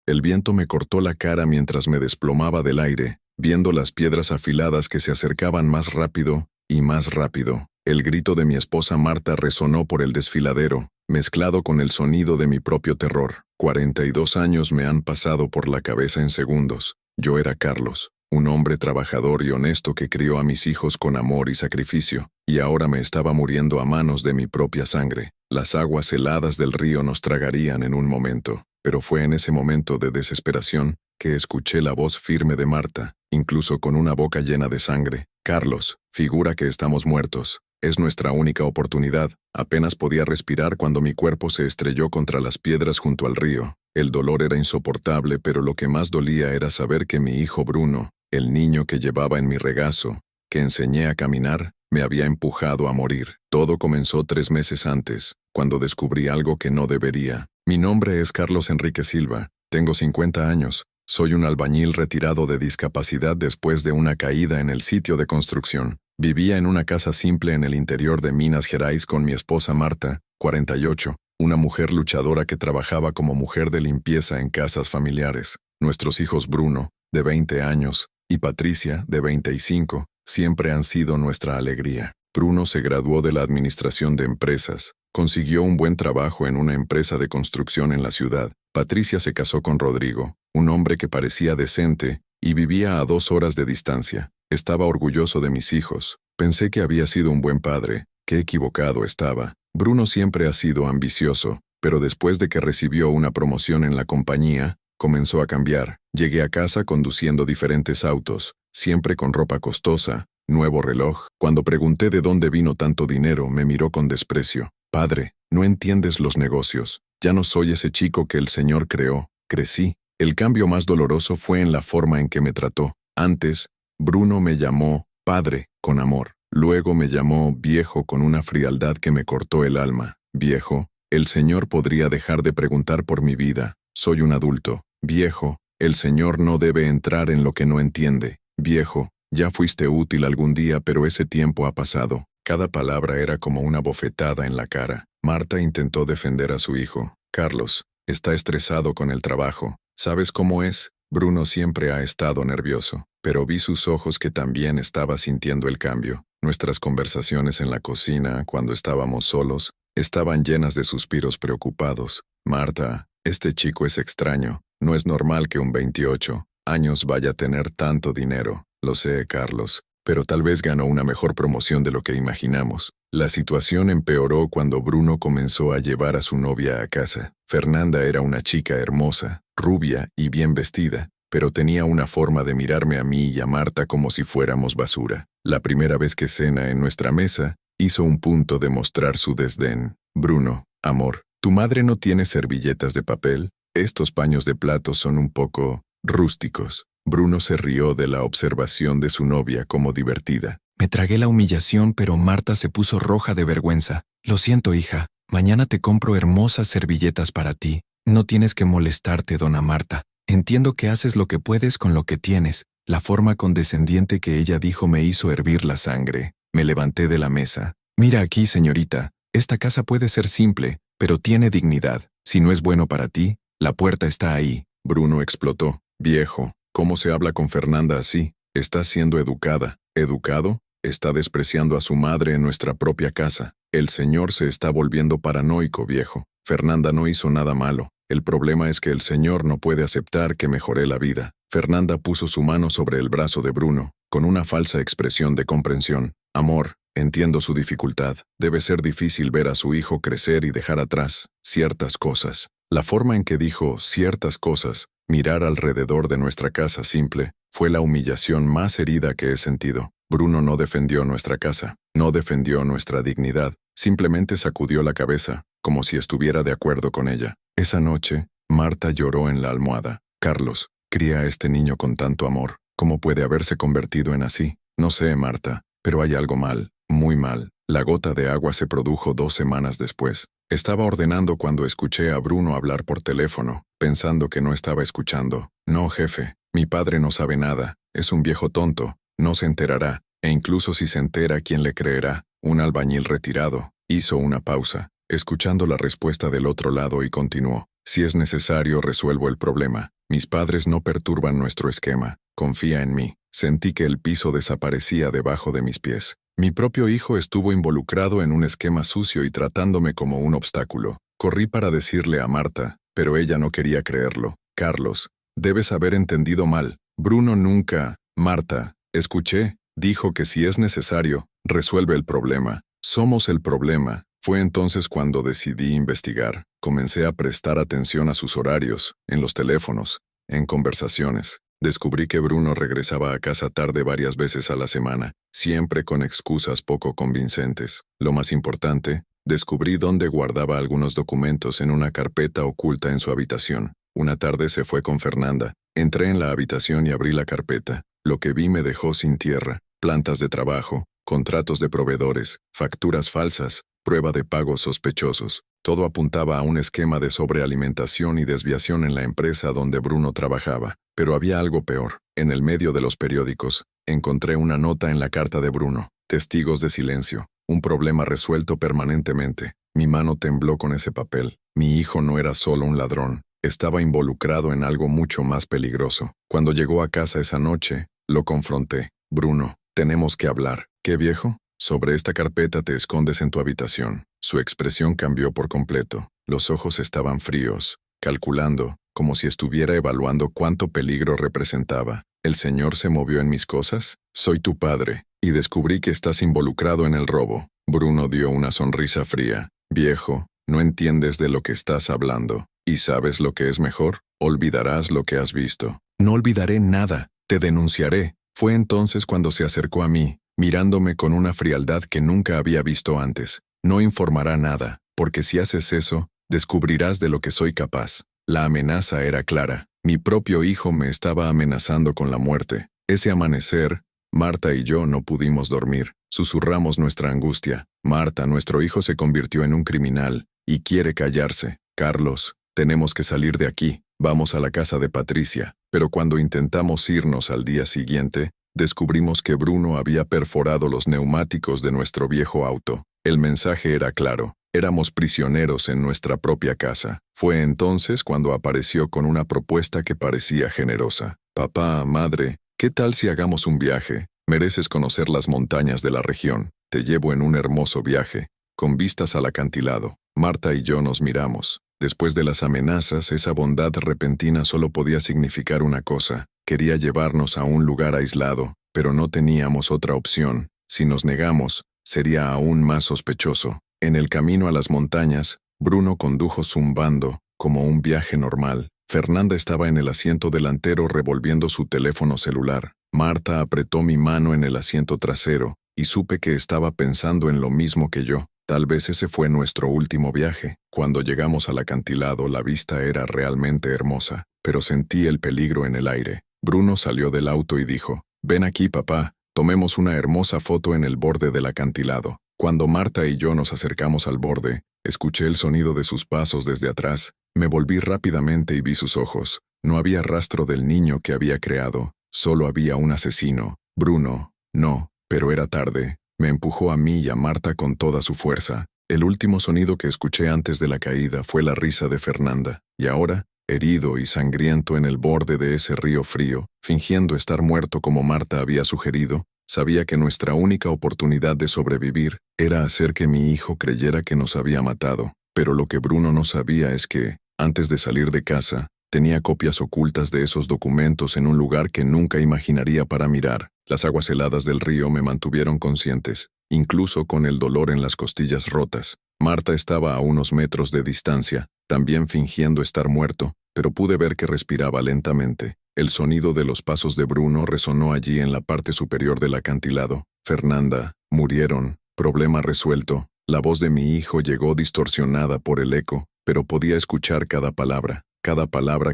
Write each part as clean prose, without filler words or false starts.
El viento me cortó la cara mientras me desplomaba del aire, viendo las piedras afiladas que se acercaban más rápido y más rápido. El grito de mi esposa Marta resonó por el desfiladero, mezclado con el sonido de mi propio terror. 42 años me han pasado por la cabeza en segundos. Yo era Carlos, un hombre trabajador y honesto que crió a mis hijos con amor y sacrificio, y ahora me estaba muriendo a manos de mi propia sangre. Las aguas heladas del río nos tragarían en un momento, pero fue en ese momento de desesperación que escuché la voz firme de Marta, incluso con una boca llena de sangre. Carlos, figura que estamos muertos. Es nuestra única oportunidad. Apenas podía respirar cuando mi cuerpo se estrelló contra las piedras junto al río. El dolor era insoportable, pero lo que más dolía era saber que mi hijo Bruno, el niño que llevaba en mi regazo, que enseñé a caminar, me había empujado a morir. Todo comenzó 3 meses antes, cuando descubrí algo que no debería. Mi nombre es Carlos Enrique Silva, tengo 50 años, soy un albañil retirado de discapacidad después de una caída en el sitio de construcción. Vivía en una casa simple en el interior de Minas Gerais con mi esposa Marta, 48, una mujer luchadora que trabajaba como mujer de limpieza en casas familiares. Nuestros hijos Bruno, de 20 años, y Patricia, de 25, siempre han sido nuestra alegría. Bruno se graduó de la administración de empresas, consiguió un buen trabajo en una empresa de construcción en la ciudad. Patricia se casó con Rodrigo, un hombre que parecía decente, y vivía a 2 horas de distancia. Estaba orgulloso de mis hijos. Pensé que había sido un buen padre. Qué equivocado estaba. Bruno siempre ha sido ambicioso, pero después de que recibió una promoción en la compañía, comenzó a cambiar. Llegué a casa conduciendo diferentes autos, siempre con ropa costosa, nuevo reloj. Cuando pregunté de dónde vino tanto dinero, me miró con desprecio. Padre, no entiendes los negocios. Ya no soy ese chico que el Señor creó. Crecí. El cambio más doloroso fue en la forma en que me trató. Antes, Bruno me llamó padre, con amor. Luego me llamó viejo con una frialdad que me cortó el alma. Viejo, el Señor podría dejar de preguntar por mi vida. Soy un adulto. Viejo, el Señor no debe entrar en lo que no entiende. Viejo, ya fuiste útil algún día, pero ese tiempo ha pasado. Cada palabra era como una bofetada en la cara. Marta intentó defender a su hijo. Carlos, está estresado con el trabajo. ¿Sabes cómo es? Bruno siempre ha estado nervioso, pero vi sus ojos que también estaba sintiendo el cambio. Nuestras conversaciones en la cocina, cuando estábamos solos, estaban llenas de suspiros preocupados. Marta, este chico es extraño. No es normal que un 28 años vaya a tener tanto dinero. Lo sé, Carlos, pero tal vez ganó una mejor promoción de lo que imaginamos. La situación empeoró cuando Bruno comenzó a llevar a su novia a casa. Fernanda era una chica hermosa, rubia y bien vestida, pero tenía una forma de mirarme a mí y a Marta como si fuéramos basura. La primera vez que cena en nuestra mesa, hizo un punto de mostrar su desdén. Bruno, amor, ¿tu madre no tiene servilletas de papel? Estos paños de plato son un poco rústicos. Bruno se rió de la observación de su novia como divertida. Me tragué la humillación, pero Marta se puso roja de vergüenza. Lo siento, hija. Mañana te compro hermosas servilletas para ti. No tienes que molestarte, dona Marta. Entiendo que haces lo que puedes con lo que tienes. La forma condescendiente que ella dijo me hizo hervir la sangre. Me levanté de la mesa. Mira aquí, señorita. Esta casa puede ser simple, pero tiene dignidad. Si no es bueno para ti, la puerta está ahí. Bruno explotó. Viejo, ¿cómo se habla con Fernanda así? Está siendo educada. ¿Educado? Está despreciando a su madre en nuestra propia casa. El Señor se está volviendo paranoico, viejo. Fernanda no hizo nada malo. El problema es que el Señor no puede aceptar que mejoré la vida. Fernanda puso su mano sobre el brazo de Bruno, con una falsa expresión de comprensión. Amor, entiendo su dificultad. Debe ser difícil ver a su hijo crecer y dejar atrás ciertas cosas. La forma en que dijo ciertas cosas, mirar alrededor de nuestra casa simple, fue la humillación más herida que he sentido. Bruno no defendió nuestra casa, no defendió nuestra dignidad, simplemente sacudió la cabeza, como si estuviera de acuerdo con ella. Esa noche, Marta lloró en la almohada. Carlos, cría a este niño con tanto amor. ¿Cómo puede haberse convertido en así? No sé, Marta, pero hay algo mal, muy mal. La gota de agua se produjo 2 semanas después. Estaba ordenando cuando escuché a Bruno hablar por teléfono, pensando que no estaba escuchando. No, jefe, mi padre no sabe nada, es un viejo tonto, no se enterará, e incluso si se entera, ¿quién le creerá? Un albañil retirado. Hizo una pausa, escuchando la respuesta del otro lado y continuó. Si es necesario, resuelvo el problema. Mis padres no perturban nuestro esquema. Confía en mí. Sentí que el piso desaparecía debajo de mis pies. Mi propio hijo estuvo involucrado en un esquema sucio y tratándome como un obstáculo. Corrí para decirle a Marta, pero ella no quería creerlo. Carlos, debes haber entendido mal. Bruno nunca... Marta, escuché, dijo que si es necesario, resuelve el problema. Somos el problema. Fue entonces cuando decidí investigar. Comencé a prestar atención a sus horarios, en los teléfonos, en conversaciones. Descubrí que Bruno regresaba a casa tarde varias veces a la semana, siempre con excusas poco convincentes. Lo más importante, descubrí dónde guardaba algunos documentos en una carpeta oculta en su habitación. Una tarde se fue con Fernanda. Entré en la habitación y abrí la carpeta. Lo que vi me dejó sin tierra. Plantas de trabajo, contratos de proveedores, facturas falsas, prueba de pagos sospechosos. Todo apuntaba a un esquema de sobrealimentación y desviación en la empresa donde Bruno trabajaba. Pero había algo peor. En el medio de los periódicos, encontré una nota en la carta de Bruno. Testigos de silencio. Un problema resuelto permanentemente. Mi mano tembló con ese papel. Mi hijo no era solo un ladrón. Estaba involucrado en algo mucho más peligroso. Cuando llegó a casa esa noche, lo confronté. Bruno, tenemos que hablar. ¿Qué viejo? Sobre esta carpeta te escondes en tu habitación. Su expresión cambió por completo. Los ojos estaban fríos, calculando, como si estuviera evaluando cuánto peligro representaba. ¿El Señor se movió en mis cosas? Soy tu padre, y descubrí que estás involucrado en el robo. Bruno dio una sonrisa fría. Viejo, no entiendes de lo que estás hablando. ¿Y sabes lo que es mejor? Olvidarás lo que has visto. No olvidaré nada. Te denunciaré. Fue entonces cuando se acercó a mí, mirándome con una frialdad que nunca había visto antes. No informará nada, porque si haces eso, descubrirás de lo que soy capaz. La amenaza era clara. Mi propio hijo me estaba amenazando con la muerte. Ese amanecer, Marta y yo no pudimos dormir. Susurramos nuestra angustia. Marta, nuestro hijo se convirtió en un criminal, y quiere callarse. Carlos, tenemos que salir de aquí. Vamos a la casa de Patricia. Pero cuando intentamos irnos al día siguiente, descubrimos que Bruno había perforado los neumáticos de nuestro viejo auto. El mensaje era claro. Éramos prisioneros en nuestra propia casa. Fue entonces cuando apareció con una propuesta que parecía generosa. Papá, madre, ¿qué tal si hagamos un viaje? Mereces conocer las montañas de la región. Te llevo en un hermoso viaje, con vistas al acantilado. Marta y yo nos miramos. Después de las amenazas, esa bondad repentina solo podía significar una cosa. Quería llevarnos a un lugar aislado, pero no teníamos otra opción. Si nos negamos, sería aún más sospechoso. En el camino a las montañas, Bruno condujo zumbando, como un viaje normal. Fernanda estaba en el asiento delantero revolviendo su teléfono celular. Marta apretó mi mano en el asiento trasero, y supe que estaba pensando en lo mismo que yo. Tal vez ese fue nuestro último viaje. Cuando llegamos al acantilado, la vista era realmente hermosa, pero sentí el peligro en el aire. Bruno salió del auto y dijo, «Ven aquí, papá, tomemos una hermosa foto en el borde del acantilado». Cuando Marta y yo nos acercamos al borde, escuché el sonido de sus pasos desde atrás. Me volví rápidamente y vi sus ojos. No había rastro del niño que había creado, solo había un asesino. Bruno, no, pero era tarde. Me empujó a mí y a Marta con toda su fuerza. El último sonido que escuché antes de la caída fue la risa de Fernanda. Y ahora, herido y sangriento en el borde de ese río frío, fingiendo estar muerto como Marta había sugerido, sabía que nuestra única oportunidad de sobrevivir era hacer que mi hijo creyera que nos había matado. Pero lo que Bruno no sabía es que, antes de salir de casa, tenía copias ocultas de esos documentos en un lugar que nunca imaginaría para mirar. Las aguas heladas del río me mantuvieron conscientes, incluso con el dolor en las costillas rotas. Marta estaba a unos metros de distancia, también fingiendo estar muerto, pero pude ver que respiraba lentamente. El sonido de los pasos de Bruno resonó allí en la parte superior del acantilado. Fernanda, murieron, problema resuelto. La voz de mi hijo llegó distorsionada por el eco, pero podía escuchar cada palabra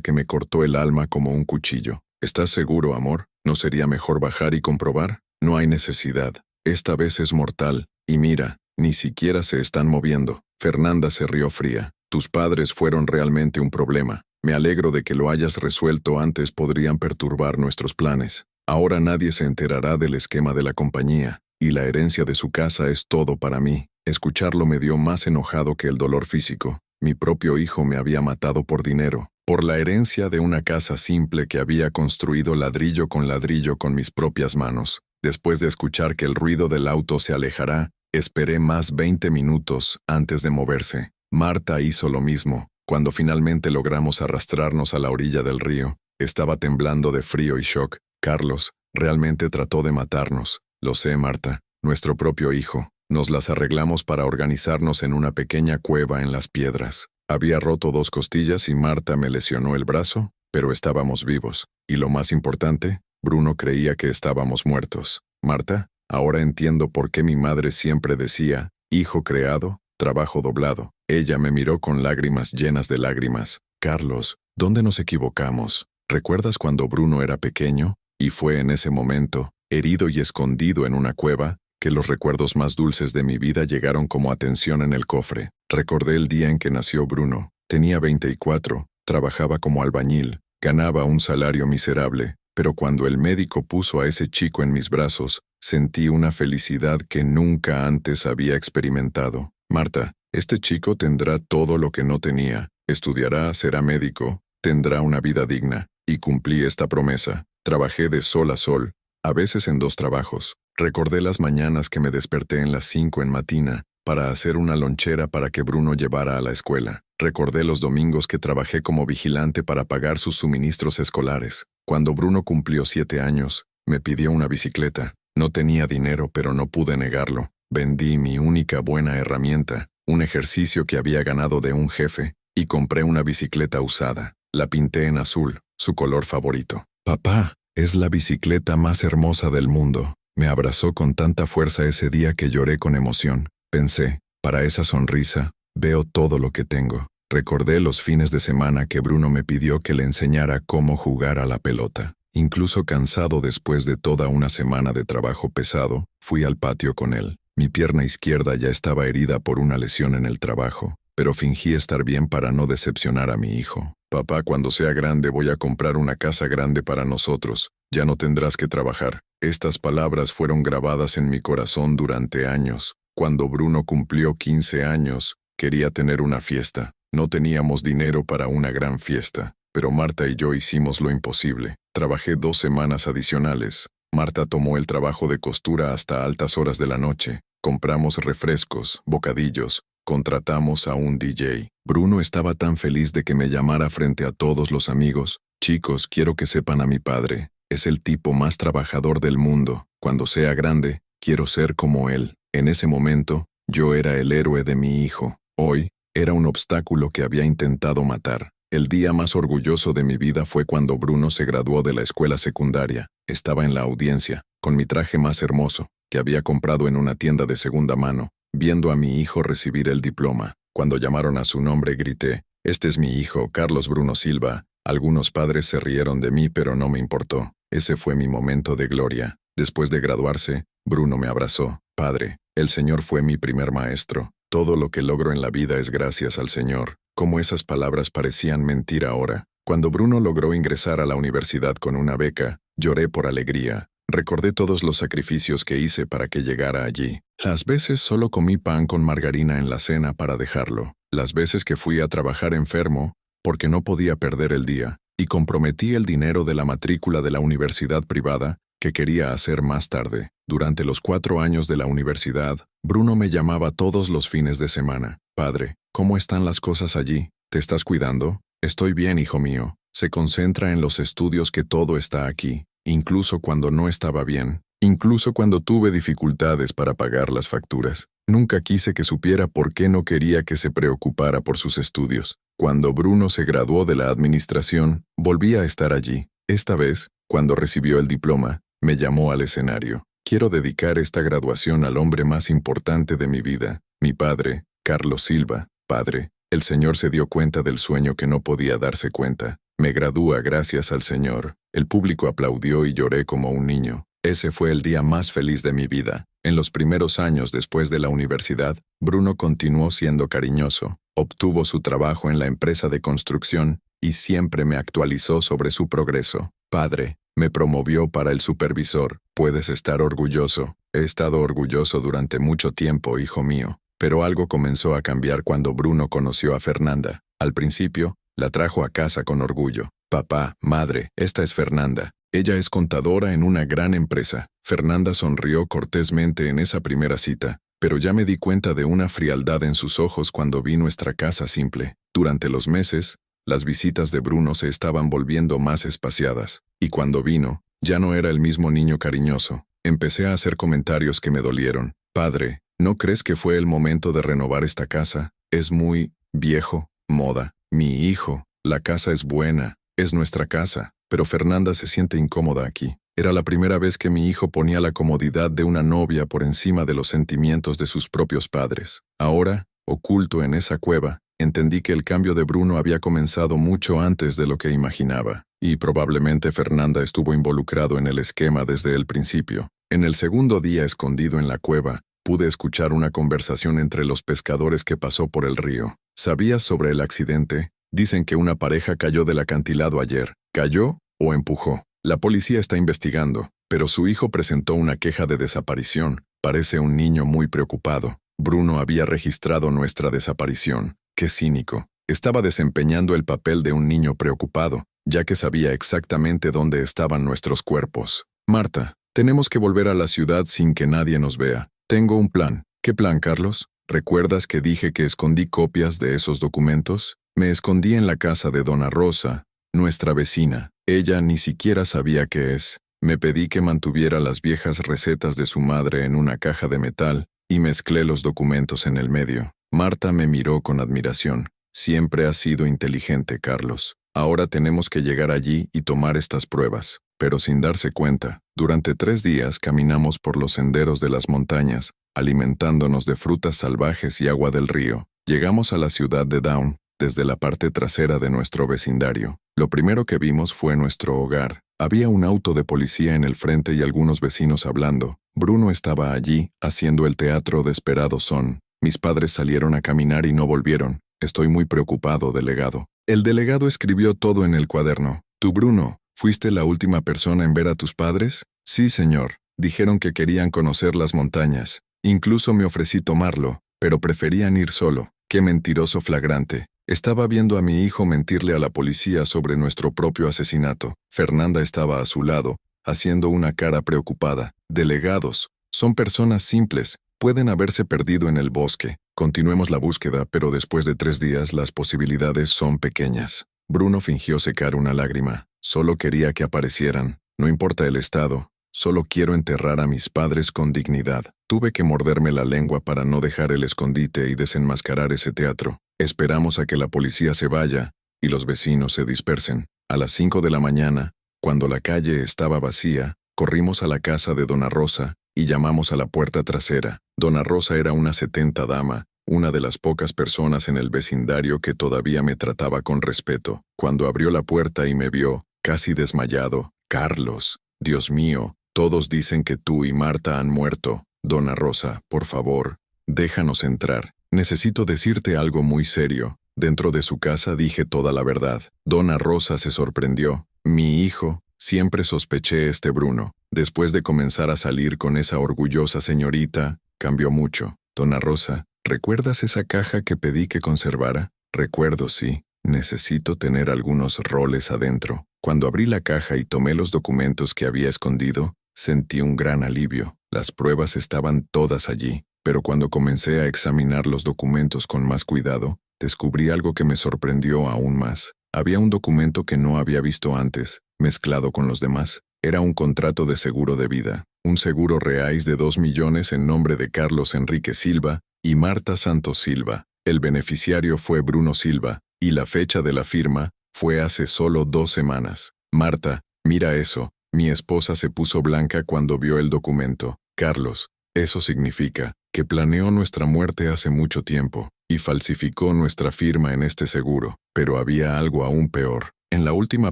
que me cortó el alma como un cuchillo. ¿Estás seguro, amor? ¿No sería mejor bajar y comprobar? No hay necesidad. Esta vez es mortal. Y mira, ni siquiera se están moviendo. Fernanda se rió fría. Tus padres fueron realmente un problema. Me alegro de que lo hayas resuelto antes, podrían perturbar nuestros planes. Ahora nadie se enterará del esquema de la compañía, y la herencia de su casa es todo para mí. Escucharlo me dio más enojado que el dolor físico. Mi propio hijo me había matado por dinero, por la herencia de una casa simple que había construido ladrillo con mis propias manos. Después de escuchar que el ruido del auto se alejará, esperé más 20 minutos antes de moverse. Marta hizo lo mismo. Cuando finalmente logramos arrastrarnos a la orilla del río, estaba temblando de frío y shock. Carlos realmente trató de matarnos. Lo sé, Marta, nuestro propio hijo. Nos las arreglamos para organizarnos en una pequeña cueva en las piedras. Había roto 2 costillas y Marta me lesionó el brazo, pero estábamos vivos. Y lo más importante, Bruno creía que estábamos muertos. Marta, ahora entiendo por qué mi madre siempre decía, hijo creado, trabajo doblado. Ella me miró con lágrimas llenas de lágrimas. Carlos, ¿dónde nos equivocamos? ¿Recuerdas cuando Bruno era pequeño? Y fue en ese momento, herido y escondido en una cueva, que los recuerdos más dulces de mi vida llegaron como atención en el cofre. Recordé el día en que nació Bruno. Tenía 24, trabajaba como albañil, ganaba un salario miserable, pero cuando el médico puso a ese chico en mis brazos, sentí una felicidad que nunca antes había experimentado. Marta, este chico tendrá todo lo que no tenía. Estudiará, será médico, tendrá una vida digna. Y cumplí esta promesa. Trabajé de sol a sol, a veces en 2 trabajos. Recordé las mañanas que me desperté en las 5 en matina para hacer una lonchera para que Bruno llevara a la escuela. Recordé los domingos que trabajé como vigilante para pagar sus suministros escolares. Cuando Bruno cumplió 7 años, me pidió una bicicleta. No tenía dinero, pero no pude negarlo. Vendí mi única buena herramienta, un ejercicio que había ganado de un jefe, y compré una bicicleta usada. La pinté en azul, su color favorito. Papá, es la bicicleta más hermosa del mundo. Me abrazó con tanta fuerza ese día que lloré con emoción. Pensé, para esa sonrisa, veo todo lo que tengo. Recordé los fines de semana que Bruno me pidió que le enseñara cómo jugar a la pelota. Incluso cansado después de toda una semana de trabajo pesado, fui al patio con él. Mi pierna izquierda ya estaba herida por una lesión en el trabajo, pero fingí estar bien para no decepcionar a mi hijo. Papá, cuando sea grande voy a comprar una casa grande para nosotros. Ya no tendrás que trabajar. Estas palabras fueron grabadas en mi corazón durante años. Cuando Bruno cumplió 15 años, quería tener una fiesta. No teníamos dinero para una gran fiesta, pero Marta y yo hicimos lo imposible. Trabajé 2 semanas adicionales. Marta tomó el trabajo de costura hasta altas horas de la noche. Compramos refrescos, bocadillos, contratamos a un DJ. Bruno estaba tan feliz de que me llamara frente a todos los amigos. Chicos, quiero que sepan a mi padre. Es el tipo más trabajador del mundo. Cuando sea grande, quiero ser como él. En ese momento, yo era el héroe de mi hijo. Hoy, era un obstáculo que había intentado matar. El día más orgulloso de mi vida fue cuando Bruno se graduó de la escuela secundaria. Estaba en la audiencia, con mi traje más hermoso, que había comprado en una tienda de segunda mano, viendo a mi hijo recibir el diploma. Cuando llamaron a su nombre grité, «Este es mi hijo, Carlos Bruno Silva». Algunos padres se rieron de mí, pero no me importó. Ese fue mi momento de gloria. Después de graduarse, Bruno me abrazó. «Padre, el Señor fue mi primer maestro. Todo lo que logro en la vida es gracias al Señor». Como esas palabras parecían mentir ahora. Cuando Bruno logró ingresar a la universidad con una beca, lloré por alegría. Recordé todos los sacrificios que hice para que llegara allí. Las veces solo comí pan con margarina en la cena para dejarlo. Las veces que fui a trabajar enfermo, porque no podía perder el día, y comprometí el dinero de la matrícula de la universidad privada que quería hacer más tarde. Durante los 4 años de la universidad, Bruno me llamaba todos los fines de semana. «Padre, ¿cómo están las cosas allí? ¿Te estás cuidando?» «Estoy bien, hijo mío». Se concentra en los estudios, que todo está aquí, incluso cuando no estaba bien, incluso cuando tuve dificultades para pagar las facturas. Nunca quise que supiera por qué no quería que se preocupara por sus estudios. Cuando Bruno se graduó de la administración, volví a estar allí. Esta vez, cuando recibió el diploma, me llamó al escenario. «Quiero dedicar esta graduación al hombre más importante de mi vida, mi padre, Carlos Silva». «Padre». El Señor se dio cuenta del sueño que no podía darse cuenta. Me gradúa gracias al Señor. El público aplaudió y lloré como un niño. Ese fue el día más feliz de mi vida. En los primeros años después de la universidad, Bruno continuó siendo cariñoso. Obtuvo su trabajo en la empresa de construcción y siempre me actualizó sobre su progreso. «Padre, me promovió para el supervisor. Puedes estar orgulloso». «He estado orgulloso durante mucho tiempo, hijo mío». Pero algo comenzó a cambiar cuando Bruno conoció a Fernanda. Al principio, la trajo a casa con orgullo. Papá, madre, esta es Fernanda. Ella es contadora en una gran empresa. Fernanda sonrió cortésmente en esa primera cita, pero ya me di cuenta de una frialdad en sus ojos cuando vi nuestra casa simple. Durante los meses, las visitas de Bruno se estaban volviendo más espaciadas, y cuando vino, ya no era el mismo niño cariñoso. Empecé a hacer comentarios que me dolieron. Padre, ¿no crees que fue el momento de renovar esta casa? Es muy viejo, moda. Mi hijo, la casa es buena, es nuestra casa, pero Fernanda se siente incómoda aquí. Era la primera vez que mi hijo ponía la comodidad de una novia por encima de los sentimientos de sus propios padres. Ahora, oculto en esa cueva, entendí que el cambio de Bruno había comenzado mucho antes de lo que imaginaba, y probablemente Fernanda estuvo involucrado en el esquema desde el principio. En el segundo día escondido en la cueva, pude escuchar una conversación entre los pescadores que pasó por el río. ¿Sabías sobre el accidente? Dicen que una pareja cayó del acantilado ayer. ¿Cayó o empujó? La policía está investigando, pero su hijo presentó una queja de desaparición. Parece un niño muy preocupado. Bruno había registrado nuestra desaparición. ¡Qué cínico! Estaba desempeñando el papel de un niño preocupado, ya que sabía exactamente dónde estaban nuestros cuerpos. Marta, tenemos que volver a la ciudad sin que nadie nos vea. Tengo un plan. ¿Qué plan, Carlos? ¿Recuerdas que dije que escondí copias de esos documentos? Me escondí en la casa de Dona Rosa, nuestra vecina. Ella ni siquiera sabía qué es. Me pedí que mantuviera las viejas recetas de su madre en una caja de metal y mezclé los documentos en el medio. Marta me miró con admiración. Siempre has sido inteligente, Carlos. Ahora tenemos que llegar allí y tomar estas pruebas. Pero sin darse cuenta, durante 3 días caminamos por los senderos de las montañas, alimentándonos de frutas salvajes y agua del río. Llegamos a la ciudad de Down, desde la parte trasera de nuestro vecindario. Lo primero que vimos fue nuestro hogar. Había un auto de policía en el frente y algunos vecinos hablando. Bruno estaba allí, haciendo el teatro de Esperado Son. Mis padres salieron a caminar y no volvieron. Estoy muy preocupado, delegado. El delegado escribió todo en el cuaderno. ¿Tú, Bruno, fuiste la última persona en ver a tus padres? Sí, señor. Dijeron que querían conocer las montañas. Incluso me ofrecí tomarlo, pero preferían ir solo. ¡Qué mentiroso flagrante! Estaba viendo a mi hijo mentirle a la policía sobre nuestro propio asesinato. Fernanda estaba a su lado, haciendo una cara preocupada. Delegados, son personas simples, pueden haberse perdido en el bosque. Continuemos la búsqueda, pero después de 3 días las posibilidades son pequeñas. Bruno fingió secar una lágrima. Solo quería que aparecieran. No importa el estado, solo quiero enterrar a mis padres con dignidad. Tuve que morderme la lengua para no dejar el escondite y desenmascarar ese teatro. Esperamos a que la policía se vaya y los vecinos se dispersen. A las 5 de la mañana, cuando la calle estaba vacía, corrimos a la casa de Dona Rosa y llamamos a la puerta trasera. Dona Rosa era una 70 dama, una de las pocas personas en el vecindario que todavía me trataba con respeto. Cuando abrió la puerta y me vio, casi desmayado, «Carlos, Dios mío, todos dicen que tú y Marta han muerto. Dona Rosa, por favor, déjanos entrar. Necesito decirte algo muy serio». Dentro de su casa dije toda la verdad. Dona Rosa se sorprendió. «Mi hijo, siempre sospeché Bruno. Después de comenzar a salir con esa orgullosa señorita, cambió mucho. Dona Rosa, ¿recuerdas esa caja que pedí que conservara? Recuerdo, sí. Necesito tener algunos roles adentro. Cuando abrí la caja y tomé los documentos que había escondido, sentí un gran alivio. Las pruebas estaban todas allí, pero cuando comencé a examinar los documentos con más cuidado, descubrí algo que me sorprendió aún más. Había un documento que no había visto antes, mezclado con los demás. Era un contrato de seguro de vida, un seguro reais de 2 millones en nombre de Carlos Enrique Silva y Marta Santos Silva. El beneficiario fue Bruno Silva, y la fecha de la firma fue hace solo 2 semanas. Marta, mira eso. Mi esposa se puso blanca cuando vio el documento. Carlos, eso significa que planeó nuestra muerte hace mucho tiempo y falsificó nuestra firma en este seguro. Pero había algo aún peor. En la última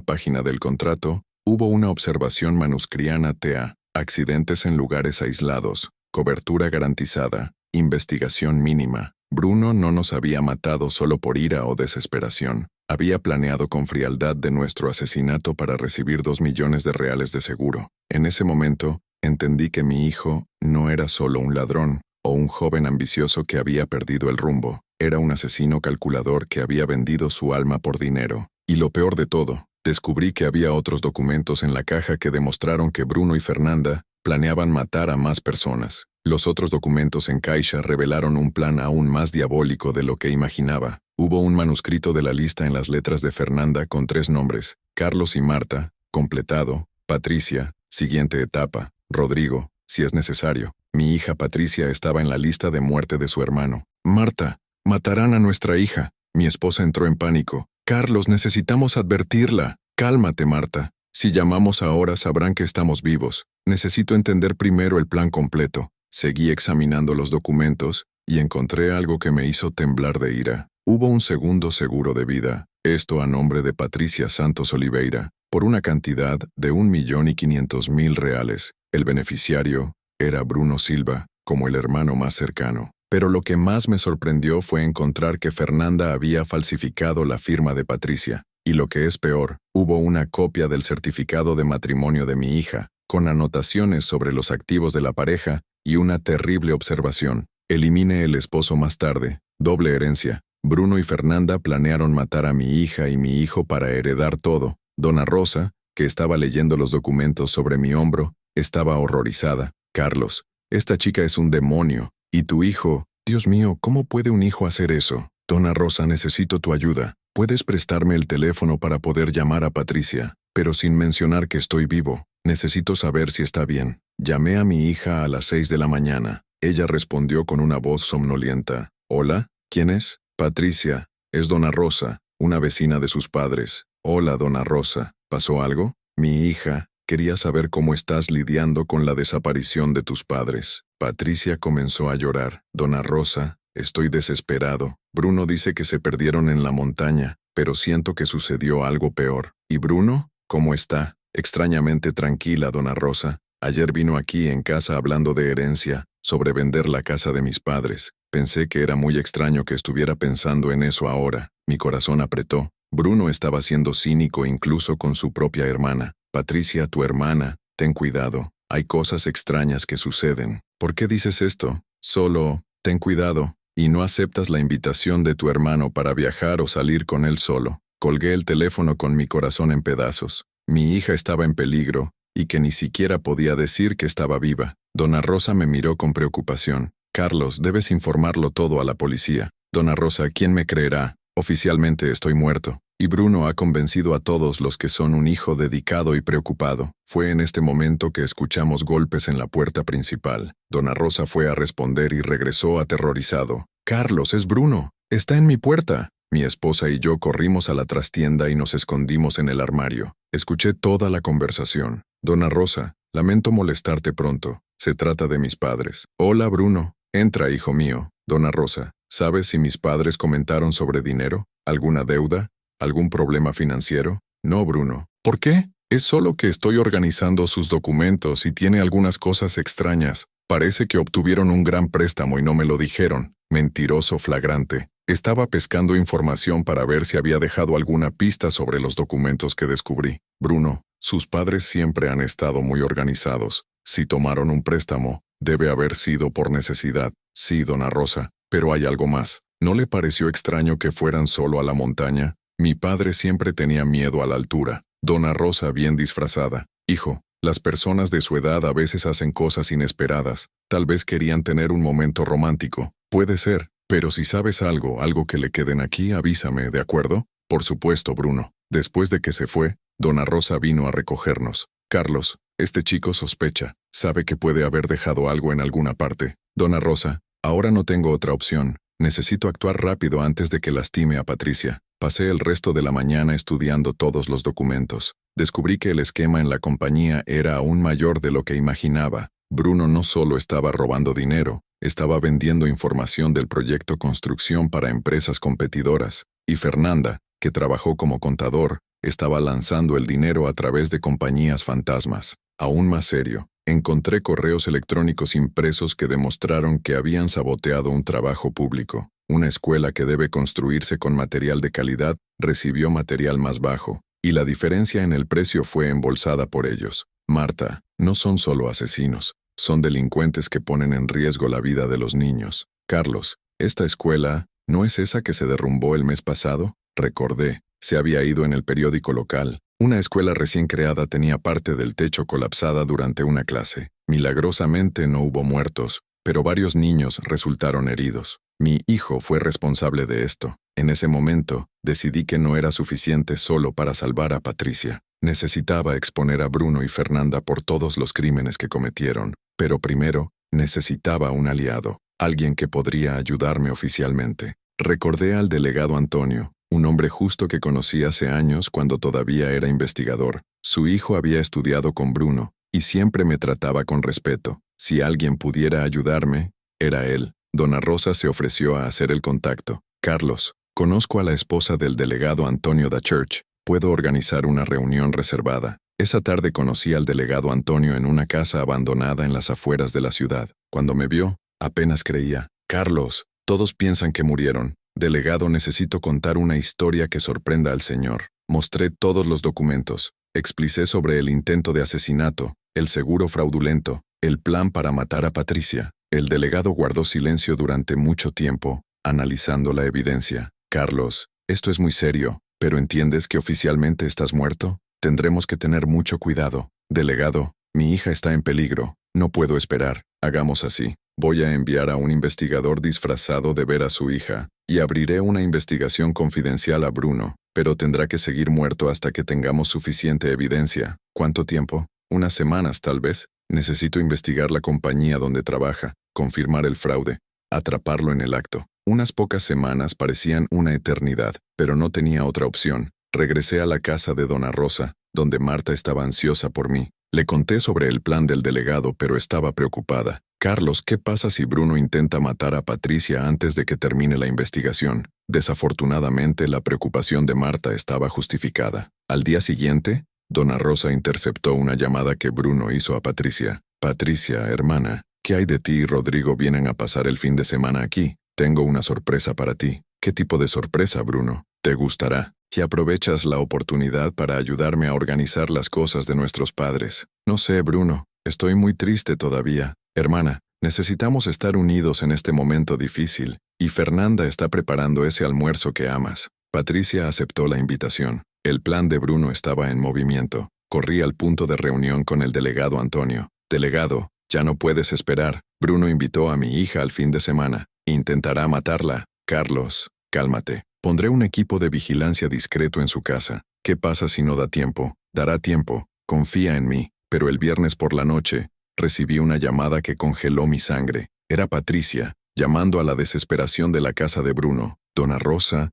página del contrato, hubo una observación manuscriana TA, accidentes en lugares aislados, cobertura garantizada, investigación mínima. Bruno no nos había matado solo por ira o desesperación. Había planeado con frialdad de nuestro asesinato para recibir 2 millones de reales de seguro. En ese momento, entendí que mi hijo no era solo un ladrón, o un joven ambicioso que había perdido el rumbo. Era un asesino calculador que había vendido su alma por dinero. Y lo peor de todo, descubrí que había otros documentos en la caja que demostraron que Bruno y Fernanda planeaban matar a más personas. Los otros documentos en caixa revelaron un plan aún más diabólico de lo que imaginaba. Hubo un manuscrito de la lista en las letras de Fernanda con 3 nombres: Carlos y Marta, completado, Patricia, siguiente etapa, Rodrigo, si es necesario. Mi hija Patricia estaba en la lista de muerte de su hermano. Marta, matarán a nuestra hija. Mi esposa entró en pánico. Carlos, necesitamos advertirla. Cálmate, Marta. Si llamamos ahora sabrán que estamos vivos. Necesito entender primero el plan completo. Seguí examinando los documentos y encontré algo que me hizo temblar de ira. Hubo un segundo seguro de vida, esto a nombre de Patricia Santos Oliveira, por una cantidad de $1.500.000. El beneficiario era Bruno Silva, como el hermano más cercano. Pero lo que más me sorprendió fue encontrar que Fernanda había falsificado la firma de Patricia. Y lo que es peor, hubo una copia del certificado de matrimonio de mi hija, con anotaciones sobre los activos de la pareja y una terrible observación: elimine el esposo más tarde, doble herencia. Bruno y Fernanda planearon matar a mi hija y mi hijo para heredar todo. Dona Rosa, que estaba leyendo los documentos sobre mi hombro, estaba horrorizada. Carlos, esta chica es un demonio. Y tu hijo, Dios mío, ¿cómo puede un hijo hacer eso? Dona Rosa, necesito tu ayuda. ¿Puedes prestarme el teléfono para poder llamar a Patricia? Pero sin mencionar que estoy vivo. Necesito saber si está bien. Llamé a mi hija a las 6 de la mañana. Ella respondió con una voz somnolienta. ¿Hola? ¿Quién es? Patricia. Es Dona Rosa, una vecina de sus padres. Hola, Dona Rosa. ¿Pasó algo? Mi hija, quería saber cómo estás lidiando con la desaparición de tus padres. Patricia comenzó a llorar. Dona Rosa, estoy desesperado. Bruno dice que se perdieron en la montaña, pero siento que sucedió algo peor. ¿Y Bruno? ¿Cómo está? Extrañamente tranquila, Dona Rosa. Ayer vino aquí en casa hablando de herencia, sobre vender la casa de mis padres. Pensé que era muy extraño que estuviera pensando en eso ahora. Mi corazón apretó. Bruno estaba siendo cínico incluso con su propia hermana. Patricia, tu hermana, ten cuidado. Hay cosas extrañas que suceden. ¿Por qué dices esto? Solo, ten cuidado. Y no aceptas la invitación de tu hermano para viajar o salir con él solo. Colgué el teléfono con mi corazón en pedazos. Mi hija estaba en peligro, y que ni siquiera podía decir que estaba viva. Dona Rosa me miró con preocupación. Carlos, debes informarlo todo a la policía. Dona Rosa, ¿quién me creerá? Oficialmente estoy muerto. Y Bruno ha convencido a todos los que son un hijo dedicado y preocupado. Fue en este momento que escuchamos golpes en la puerta principal. Dona Rosa fue a responder y regresó aterrorizado. Carlos, es Bruno. Está en mi puerta. Mi esposa y yo corrimos a la trastienda y nos escondimos en el armario. Escuché toda la conversación. Dona Rosa, lamento molestarte pronto. Se trata de mis padres. Hola, Bruno. Entra, hijo mío. Dona Rosa, ¿sabes si mis padres comentaron sobre dinero? ¿Alguna deuda? ¿Algún problema financiero? No, Bruno. ¿Por qué? Es solo que estoy organizando sus documentos y tiene algunas cosas extrañas. Parece que obtuvieron un gran préstamo y no me lo dijeron. Mentiroso flagrante. Estaba pescando información para ver si había dejado alguna pista sobre los documentos que descubrí. Bruno, sus padres siempre han estado muy organizados. Si tomaron un préstamo, debe haber sido por necesidad. Sí, Dona Rosa, pero hay algo más. ¿No le pareció extraño que fueran solo a la montaña? Mi padre siempre tenía miedo a la altura. Dona Rosa bien disfrazada. Hijo, las personas de su edad a veces hacen cosas inesperadas. Tal vez querían tener un momento romántico. Puede ser, pero si sabes algo que le queden aquí, avísame, ¿de acuerdo? Por supuesto, Bruno. Después de que se fue, Dona Rosa vino a recogernos. Carlos, este chico sospecha. Sabe que puede haber dejado algo en alguna parte. Dona Rosa, ahora no tengo otra opción. Necesito actuar rápido antes de que lastime a Patricia. Pasé el resto de la mañana estudiando todos los documentos. Descubrí que el esquema en la compañía era aún mayor de lo que imaginaba. Bruno no solo estaba robando dinero, estaba vendiendo información del proyecto construcción para empresas competidoras. Y Fernanda, que trabajó como contador, estaba lanzando el dinero a través de compañías fantasmas. Aún más serio, encontré correos electrónicos impresos que demostraron que habían saboteado un trabajo público. Una escuela que debe construirse con material de calidad recibió material más bajo, y la diferencia en el precio fue embolsada por ellos. Marta, no son solo asesinos, Son delincuentes que ponen en riesgo la vida de los niños. Carlos, ¿esta escuela no es esa que se derrumbó el mes pasado? Recordé, se había ido en el periódico local. Una escuela recién creada tenía parte del techo colapsada durante una clase. Milagrosamente no hubo muertos, pero varios niños resultaron heridos. Mi hijo fue responsable de esto. En ese momento, decidí que no era suficiente solo para salvar a Patricia. Necesitaba exponer a Bruno y Fernanda por todos los crímenes que cometieron, pero primero, necesitaba un aliado, alguien que podría ayudarme oficialmente. Recordé al delegado Antonio, un hombre justo que conocí hace años cuando todavía era investigador. Su hijo había estudiado con Bruno, y siempre me trataba con respeto. Si alguien pudiera ayudarme, era él. Dona Rosa se ofreció a hacer el contacto. Carlos, conozco a la esposa del delegado Antonio da Church. Puedo organizar una reunión reservada. Esa tarde conocí al delegado Antonio en una casa abandonada en las afueras de la ciudad. Cuando me vio, apenas creía. Carlos, todos piensan que murieron. Delegado, necesito contar una historia que sorprenda al señor. Mostré todos los documentos. Explicé sobre el intento de asesinato, el seguro fraudulento, el plan para matar a Patricia. El delegado guardó silencio durante mucho tiempo, analizando la evidencia. Carlos, esto es muy serio, pero ¿entiendes que oficialmente estás muerto? Tendremos que tener mucho cuidado. Delegado, mi hija está en peligro. No puedo esperar. Hagamos así. Voy a enviar a un investigador disfrazado de ver a su hija, y abriré una investigación confidencial a Bruno, pero tendrá que seguir muerto hasta que tengamos suficiente evidencia. ¿Cuánto tiempo? Unas semanas, tal vez. Necesito investigar la compañía donde trabaja, confirmar el fraude, atraparlo en el acto. Unas pocas semanas parecían una eternidad, pero no tenía otra opción. Regresé a la casa de Dona Rosa, donde Marta estaba ansiosa por mí. Le conté sobre el plan del delegado, pero estaba preocupada. Carlos, ¿qué pasa si Bruno intenta matar a Patricia antes de que termine la investigación? Desafortunadamente, la preocupación de Marta estaba justificada. Al día siguiente, Dona Rosa interceptó una llamada que Bruno hizo a Patricia. Patricia, hermana, ¿qué hay de ti y Rodrigo vienen a pasar el fin de semana aquí? Tengo una sorpresa para ti. ¿Qué tipo de sorpresa, Bruno? Te gustará. Y aprovechas la oportunidad para ayudarme a organizar las cosas de nuestros padres. No sé, Bruno. Estoy muy triste todavía. Hermana, necesitamos estar unidos en este momento difícil, y Fernanda está preparando ese almuerzo que amas. Patricia aceptó la invitación. El plan de Bruno estaba en movimiento. Corrí al punto de reunión con el delegado Antonio. Delegado, ya no puedes esperar. Bruno invitó a mi hija al fin de semana. Intentará matarla. Carlos, cálmate. Pondré un equipo de vigilancia discreto en su casa. ¿Qué pasa si no da tiempo? Dará tiempo. Confía en mí. Pero el viernes por la noche, recibí una llamada que congeló mi sangre. Era Patricia, llamando a la desesperación de la casa de Bruno. Dona Rosa,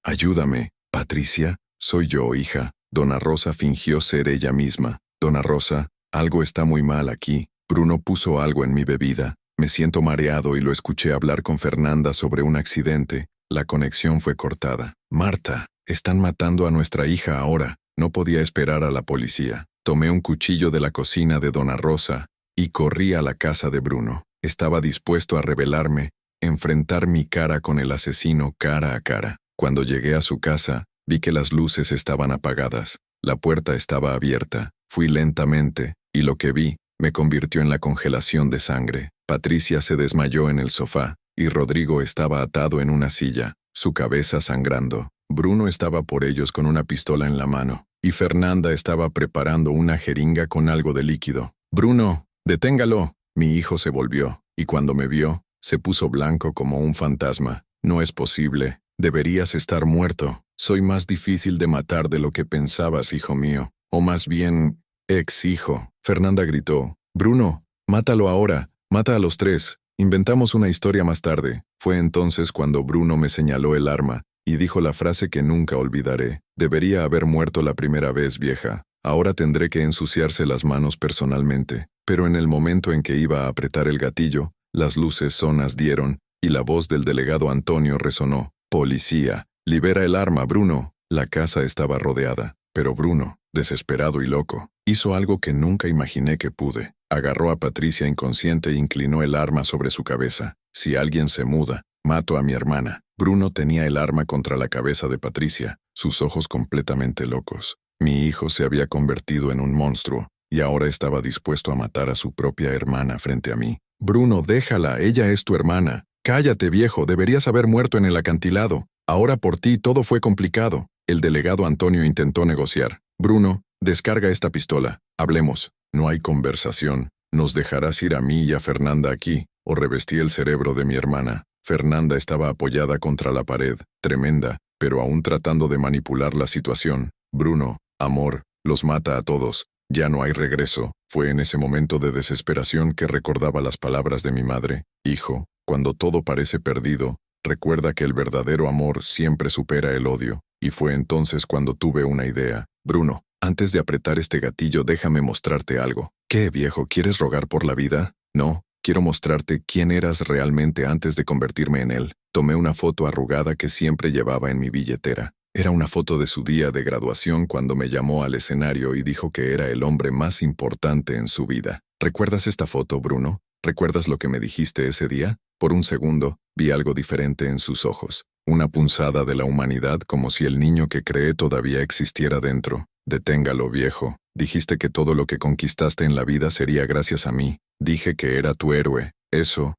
ayúdame. Patricia, soy yo, hija. Dona Rosa fingió ser ella misma. Dona Rosa, algo está muy mal aquí. Bruno puso algo en mi bebida. Me siento mareado y lo escuché hablar con Fernanda sobre un accidente. La conexión fue cortada. Marta, están matando a nuestra hija ahora. No podía esperar a la policía. Tomé un cuchillo de la cocina de Dona Rosa y corrí a la casa de Bruno. Estaba dispuesto a rebelarme, enfrentar mi cara con el asesino cara a cara. Cuando llegué a su casa, vi que las luces estaban apagadas. La puerta estaba abierta. Fui lentamente, y lo que vi me convirtió en la congelación de sangre. Patricia se desmayó en el sofá, y Rodrigo estaba atado en una silla, su cabeza sangrando. Bruno estaba por ellos con una pistola en la mano, y Fernanda estaba preparando una jeringa con algo de líquido. «Bruno, deténgalo». Mi hijo se volvió, y cuando me vio, se puso blanco como un fantasma. «No es posible. Deberías estar muerto. Soy más difícil de matar de lo que pensabas, hijo mío. O más bien, ex-hijo». Fernanda gritó. «Bruno, mátalo ahora. Mata a los tres. Inventamos una historia más tarde». Fue entonces cuando Bruno me señaló el arma y dijo la frase que nunca olvidaré. «Debería haber muerto la primera vez, vieja. Ahora tendré que ensuciarse las manos personalmente». Pero en el momento en que iba a apretar el gatillo, las luces sonas dieron y la voz del delegado Antonio resonó. «Policía, libera el arma, Bruno». La casa estaba rodeada, pero Bruno, desesperado y loco, hizo algo que nunca imaginé que pude. Agarró a Patricia inconsciente e inclinó el arma sobre su cabeza. «Si alguien se muda, mato a mi hermana». Bruno tenía el arma contra la cabeza de Patricia, sus ojos completamente locos. Mi hijo se había convertido en un monstruo. y ahora estaba dispuesto a matar a su propia hermana frente a mí. Bruno, déjala, ella es tu hermana. Cállate, viejo, deberías haber muerto en el acantilado. Ahora por ti todo fue complicado. El delegado Antonio intentó negociar. Bruno, descarga esta pistola. Hablemos. No hay conversación. ¿Nos dejarás ir a mí y a Fernanda aquí? O revestí el cerebro de mi hermana. Fernanda estaba apoyada contra la pared, tremenda, pero aún tratando de manipular la situación. Bruno, amor, los mata a todos. Ya no hay regreso. Fue en ese momento de desesperación que recordaba las palabras de mi madre. Hijo, cuando todo parece perdido, recuerda que el verdadero amor siempre supera el odio. Y fue entonces cuando tuve una idea. Bruno, antes de apretar este gatillo déjame mostrarte algo. ¿Qué, viejo, quieres rogar por la vida? No, quiero mostrarte quién eras realmente antes de convertirme en él. Tomé una foto arrugada que siempre llevaba en mi billetera. Era una foto de su día de graduación cuando me llamó al escenario y dijo que era el hombre más importante en su vida. ¿Recuerdas esta foto, Bruno? ¿Recuerdas lo que me dijiste ese día? Por un segundo, vi algo diferente en sus ojos. Una punzada de la humanidad como si el niño que cree todavía existiera dentro. Deténgalo, viejo. Dijiste que todo lo que conquistaste en la vida sería gracias a mí. Dije que era tu héroe. Eso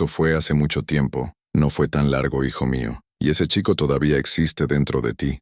fue hace mucho tiempo. No fue tan largo, hijo mío. Y ese chico todavía existe dentro de ti.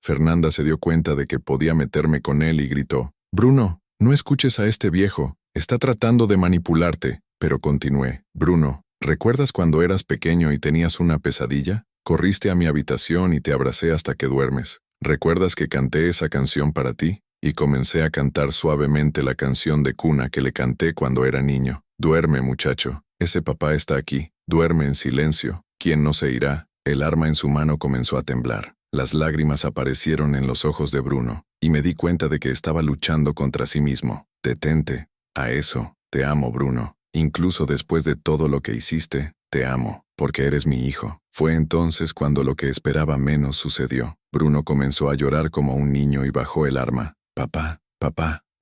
Fernanda se dio cuenta de que podía meterme con él y gritó. Bruno, no escuches a este viejo. Está tratando de manipularte. Pero continué. Bruno, ¿recuerdas cuando eras pequeño y tenías una pesadilla? Corriste a mi habitación y te abracé hasta que duermes. ¿Recuerdas que canté esa canción para ti? Y comencé a cantar suavemente la canción de cuna que le canté cuando era niño. Duerme, muchacho. Ese papá está aquí. Duerme en silencio. ¿Quién no se irá? El arma en su mano comenzó a temblar. Las lágrimas aparecieron en los ojos de Bruno, y me di cuenta de que estaba luchando contra sí mismo. Detente. A eso. Te amo, Bruno. Incluso después de todo lo que hiciste, te amo, porque eres mi hijo. Fue entonces cuando lo que esperaba menos sucedió. Bruno comenzó a llorar como un niño y bajó el arma. Papá,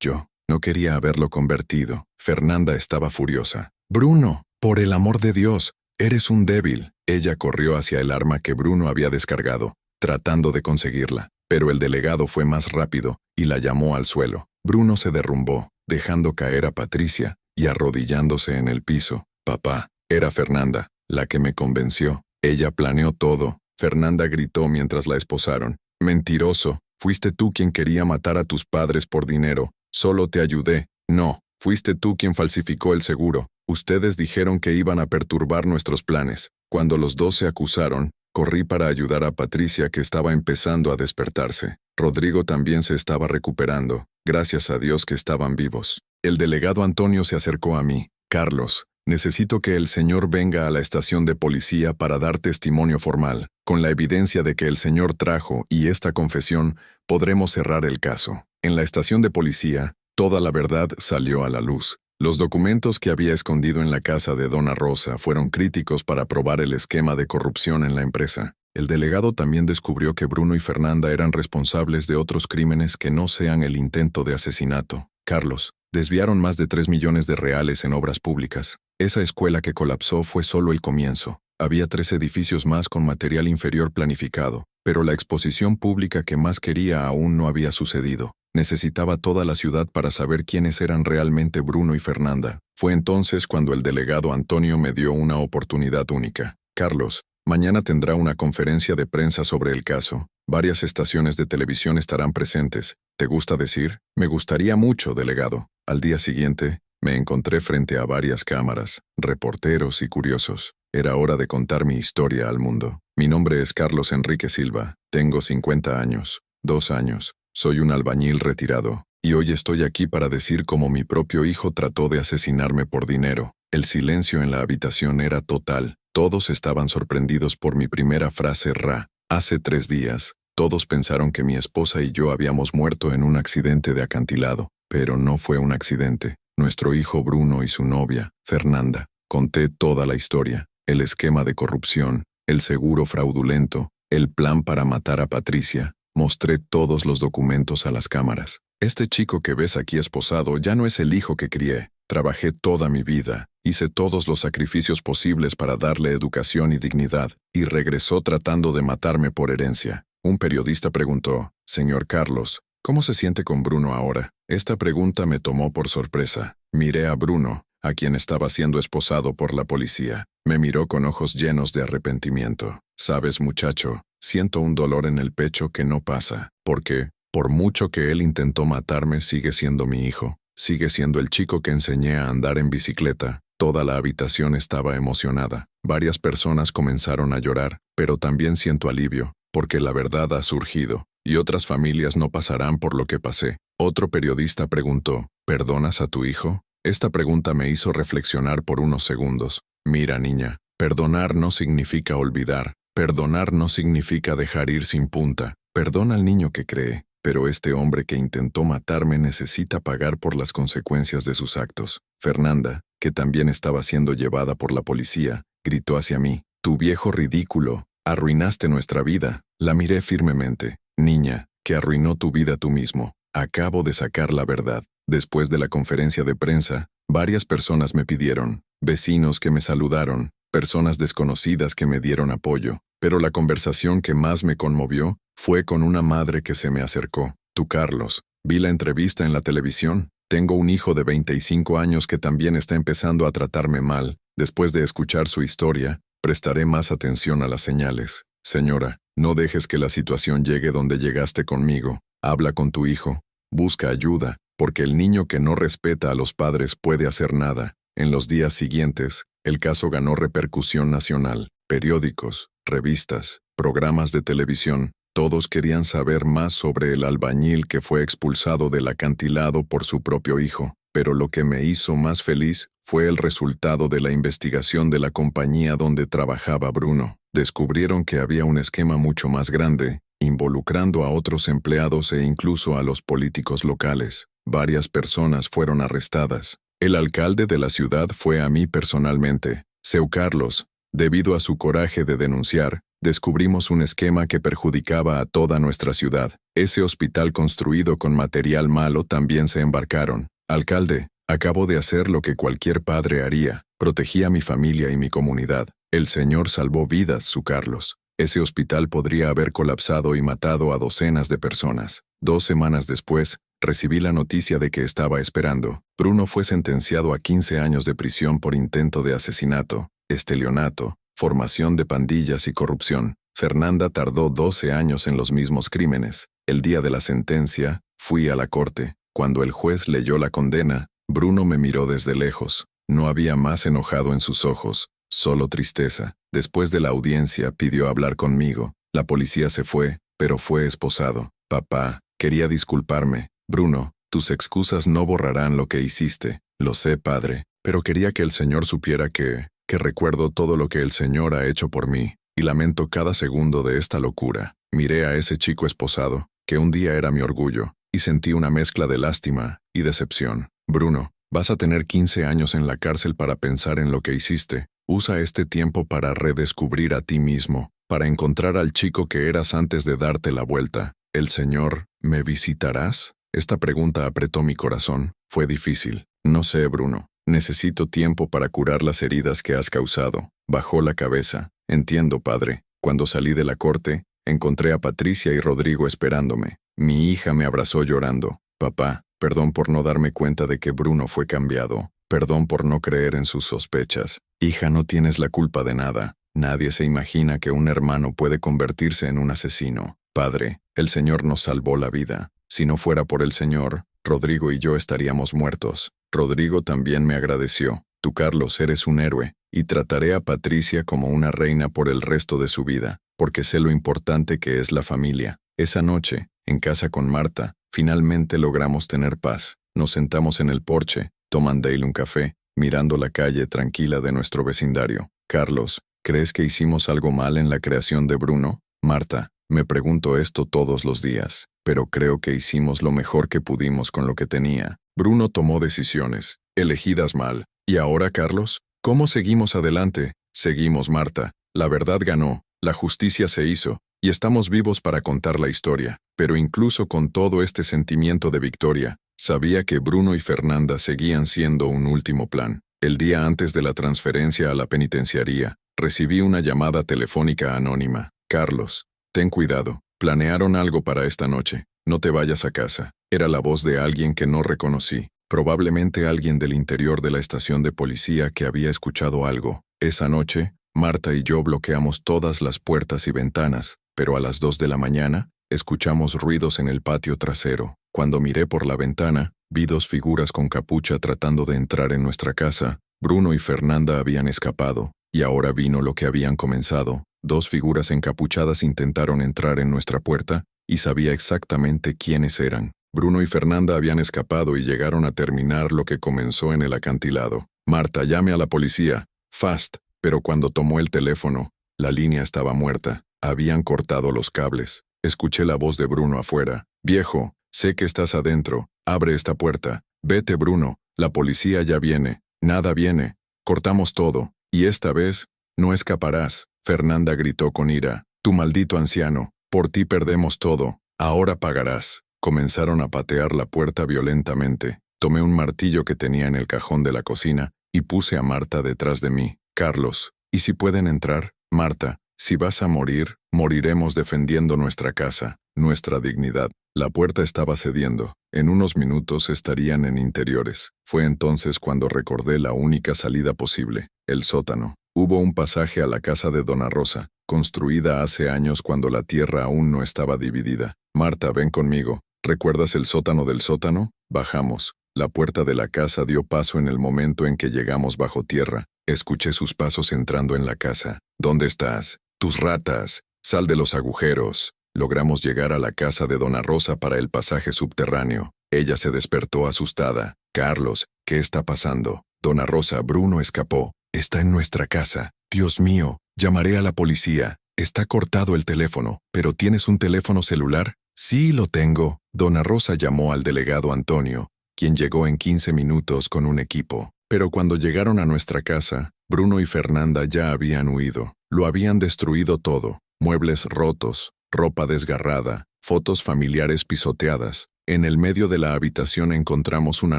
yo no quería haberlo convertido. Fernanda estaba furiosa. Bruno, por el amor de Dios, eres un débil. Ella corrió hacia el arma que Bruno había descargado, tratando de conseguirla, pero el delegado fue más rápido y la llamó al suelo. Bruno se derrumbó, dejando caer a Patricia y arrodillándose en el piso. Papá, era Fernanda, la que me convenció. Ella planeó todo. Fernanda gritó mientras la esposaron. Mentiroso, fuiste tú quien quería matar a tus padres por dinero. Solo te ayudé. No, fuiste tú quien falsificó el seguro. Ustedes dijeron que iban a perturbar nuestros planes. Cuando los dos se acusaron, corrí para ayudar a Patricia que estaba empezando a despertarse. Rodrigo también se estaba recuperando. Gracias a Dios que estaban vivos. El delegado Antonio se acercó a mí. Carlos, necesito que el señor venga a la estación de policía para dar testimonio formal. Con la evidencia de que el señor trajo y esta confesión, podremos cerrar el caso. En la estación de policía, toda la verdad salió a la luz. Los documentos que había escondido en la casa de Dona Rosa fueron críticos para probar el esquema de corrupción en la empresa. El delegado también descubrió que Bruno y Fernanda eran responsables de otros crímenes que no sean el intento de asesinato. Carlos, desviaron más de 3 millones de reales en obras públicas. Esa escuela que colapsó fue solo el comienzo. Había 3 edificios más con material inferior planificado, pero la exposición pública que más quería aún no había sucedido. Necesitaba toda la ciudad para saber quiénes eran realmente Bruno y Fernanda. Fue entonces cuando el delegado Antonio me dio una oportunidad única. Carlos, mañana tendrá una conferencia de prensa sobre el caso. Varias estaciones de televisión estarán presentes. ¿Te gusta decir? Me gustaría mucho, delegado. Al día siguiente, me encontré frente a varias cámaras, reporteros y curiosos. Era hora de contar mi historia al mundo. Mi nombre es Carlos Enrique Silva. Tengo 50 años, 2 años. Soy un albañil retirado, y hoy estoy aquí para decir cómo mi propio hijo trató de asesinarme por dinero. El silencio en la habitación era total. Todos estaban sorprendidos por mi primera frase ra. Hace 3 días, todos pensaron que mi esposa y yo habíamos muerto en un accidente de acantilado, pero no fue un accidente. Nuestro hijo Bruno y su novia, Fernanda. Conté toda la historia, el esquema de corrupción, el seguro fraudulento, el plan para matar a Patricia. Mostré todos los documentos a las cámaras. Este chico que ves aquí esposado ya no es el hijo que crié. Trabajé toda mi vida, hice todos los sacrificios posibles para darle educación y dignidad, y regresó tratando de matarme por herencia. Un periodista preguntó, «Señor Carlos, ¿cómo se siente con Bruno ahora?» Esta pregunta me tomó por sorpresa. Miré a Bruno, a quien estaba siendo esposado por la policía. Me miró con ojos llenos de arrepentimiento. «Sabes, muchacho, siento un dolor en el pecho que no pasa, porque, por mucho que él intentó matarme, sigue siendo mi hijo. Sigue siendo el chico que enseñé a andar en bicicleta». Toda la habitación estaba emocionada. Varias personas comenzaron a llorar, pero también siento alivio, porque la verdad ha surgido, y otras familias no pasarán por lo que pasé. Otro periodista preguntó, «¿Perdonas a tu hijo?». Esta pregunta me hizo reflexionar por unos segundos. Mira, niña, perdonar no significa olvidar. Perdonar no significa dejar ir sin punta. Perdona al niño que cree, pero este hombre que intentó matarme necesita pagar por las consecuencias de sus actos. Fernanda, que también estaba siendo llevada por la policía, gritó hacia mí, «Tu viejo ridículo, arruinaste nuestra vida». La miré firmemente. «Niña, que arruinó tu vida tú mismo. Acabo de sacar la verdad». Después de la conferencia de prensa, varias personas me pidieron, vecinos que me saludaron, personas desconocidas que me dieron apoyo, pero la conversación que más me conmovió fue con una madre que se me acercó. «Tú, Carlos, vi la entrevista en la televisión. Tengo un hijo de 25 años que también está empezando a tratarme mal. Después de escuchar su historia, prestaré más atención a las señales. Señora, no dejes que la situación llegue donde llegaste conmigo. Habla con tu hijo. Busca ayuda, porque el niño que no respeta a los padres puede hacer nada». En los días siguientes, el caso ganó repercusión nacional. Periódicos, revistas, programas de televisión, todos querían saber más sobre el albañil que fue expulsado del acantilado por su propio hijo. Pero lo que me hizo más feliz fue el resultado de la investigación de la compañía donde trabajaba Bruno. Descubrieron que había un esquema mucho más grande, involucrando a otros empleados e incluso a los políticos locales. Varias personas fueron arrestadas. El alcalde de la ciudad fue a mí personalmente. Seu Carlos, debido a su coraje de denunciar, descubrimos un esquema que perjudicaba a toda nuestra ciudad. Ese hospital construido con material malo también se embarcaron. Alcalde, acabo de hacer lo que cualquier padre haría. Protegí a mi familia y mi comunidad. El Señor salvó vidas, su Carlos. Ese hospital podría haber colapsado y matado a docenas de personas. 2 semanas después, recibí la noticia de que estaba esperando. Bruno fue sentenciado a 15 años de prisión por intento de asesinato, estelionato, formación de pandillas y corrupción. Fernanda tardó 12 años en los mismos crímenes. El día de la sentencia, fui a la corte. Cuando el juez leyó la condena, Bruno me miró desde lejos. No había más enojado en sus ojos, solo tristeza. Después de la audiencia, pidió hablar conmigo. La policía se fue, pero fue esposado. «Papá, quería disculparme. Bruno, tus excusas no borrarán lo que hiciste. Lo sé, padre, pero quería que el Señor supiera que recuerdo todo lo que el Señor ha hecho por mí, y lamento cada segundo de esta locura». Miré a ese chico esposado, que un día era mi orgullo, y sentí una mezcla de lástima y decepción. «Bruno, vas a tener 15 años en la cárcel para pensar en lo que hiciste. Usa este tiempo para redescubrir a ti mismo, para encontrar al chico que eras antes de darte la vuelta. ¿El Señor, me visitarás?». Esta pregunta apretó mi corazón. Fue difícil. «No sé, Bruno. Necesito tiempo para curar las heridas que has causado». Bajó la cabeza. «Entiendo, padre». Cuando salí de la corte, encontré a Patricia y Rodrigo esperándome. Mi hija me abrazó llorando. «Papá, perdón por no darme cuenta de que Bruno fue cambiado. Perdón por no creer en sus sospechas. Hija, no tienes la culpa de nada. Nadie se imagina que un hermano puede convertirse en un asesino. Padre, el Señor nos salvó la vida. Si no fuera por el Señor, Rodrigo y yo estaríamos muertos». Rodrigo también me agradeció. «Tú, Carlos, eres un héroe, y trataré a Patricia como una reina por el resto de su vida, porque sé lo importante que es la familia». Esa noche, en casa con Marta, finalmente logramos tener paz. Nos sentamos en el porche, tomando un café, mirando la calle tranquila de nuestro vecindario. «Carlos, ¿crees que hicimos algo mal en la creación de Bruno?». «Marta, me pregunto esto todos los días, pero creo que hicimos lo mejor que pudimos con lo que tenía. Bruno tomó decisiones, elegidas mal. ¿Y ahora, Carlos? ¿Cómo seguimos adelante?». «Seguimos, Marta. La verdad ganó, la justicia se hizo, y estamos vivos para contar la historia». Pero incluso con todo este sentimiento de victoria, sabía que Bruno y Fernanda seguían siendo un último plan. El día antes de la transferencia a la penitenciaría, recibí una llamada telefónica anónima. «Carlos, ten cuidado. Planearon algo para esta noche. No te vayas a casa». Era la voz de alguien que no reconocí. Probablemente alguien del interior de la estación de policía que había escuchado algo. Esa noche, Marta y yo bloqueamos todas las puertas y ventanas, pero a las 2 de la mañana, escuchamos ruidos en el patio trasero. Cuando miré por la ventana, vi 2 figuras con capucha tratando de entrar en nuestra casa. Bruno y Fernanda habían escapado, y ahora vino lo que habían comenzado. 2 figuras encapuchadas intentaron entrar en nuestra puerta, y sabía exactamente quiénes eran. Bruno y Fernanda habían escapado y llegaron a terminar lo que comenzó en el acantilado. Marta, llame a la policía. Fast. Pero cuando tomó el teléfono, la línea estaba muerta. Habían cortado los cables. Escuché la voz de Bruno afuera. Viejo, sé que estás adentro. Abre esta puerta. Vete, Bruno. La policía ya viene. Nada viene. Cortamos todo. Y esta vez, no escaparás. Fernanda gritó con ira. Tu maldito anciano. Por ti perdemos todo. Ahora pagarás. Comenzaron a patear la puerta violentamente. Tomé un martillo que tenía en el cajón de la cocina y puse a Marta detrás de mí. Carlos, ¿y si pueden entrar? Marta, si vas a morir, moriremos defendiendo nuestra casa, nuestra dignidad. La puerta estaba cediendo. En unos minutos estarían en interiores. Fue entonces cuando recordé la única salida posible, el sótano. Hubo un pasaje a la casa de Dona Rosa, construida hace años cuando la tierra aún no estaba dividida. Marta, ven conmigo. ¿Recuerdas el sótano del sótano? Bajamos. La puerta de la casa dio paso en el momento en que llegamos bajo tierra. Escuché sus pasos entrando en la casa. ¿Dónde estás? Tus ratas. Sal de los agujeros. Logramos llegar a la casa de Dona Rosa para el pasaje subterráneo. Ella se despertó asustada. Carlos, ¿qué está pasando? Dona Rosa, Bruno escapó. Está en nuestra casa. Dios mío, llamaré a la policía. Está cortado el teléfono. ¿Pero tienes un teléfono celular? Sí, lo tengo. Dona Rosa llamó al delegado Antonio, quien llegó en 15 minutos con un equipo. Pero cuando llegaron a nuestra casa, Bruno y Fernanda ya habían huido. Lo habían destruido todo. Muebles rotos, ropa desgarrada, fotos familiares pisoteadas. En el medio de la habitación encontramos una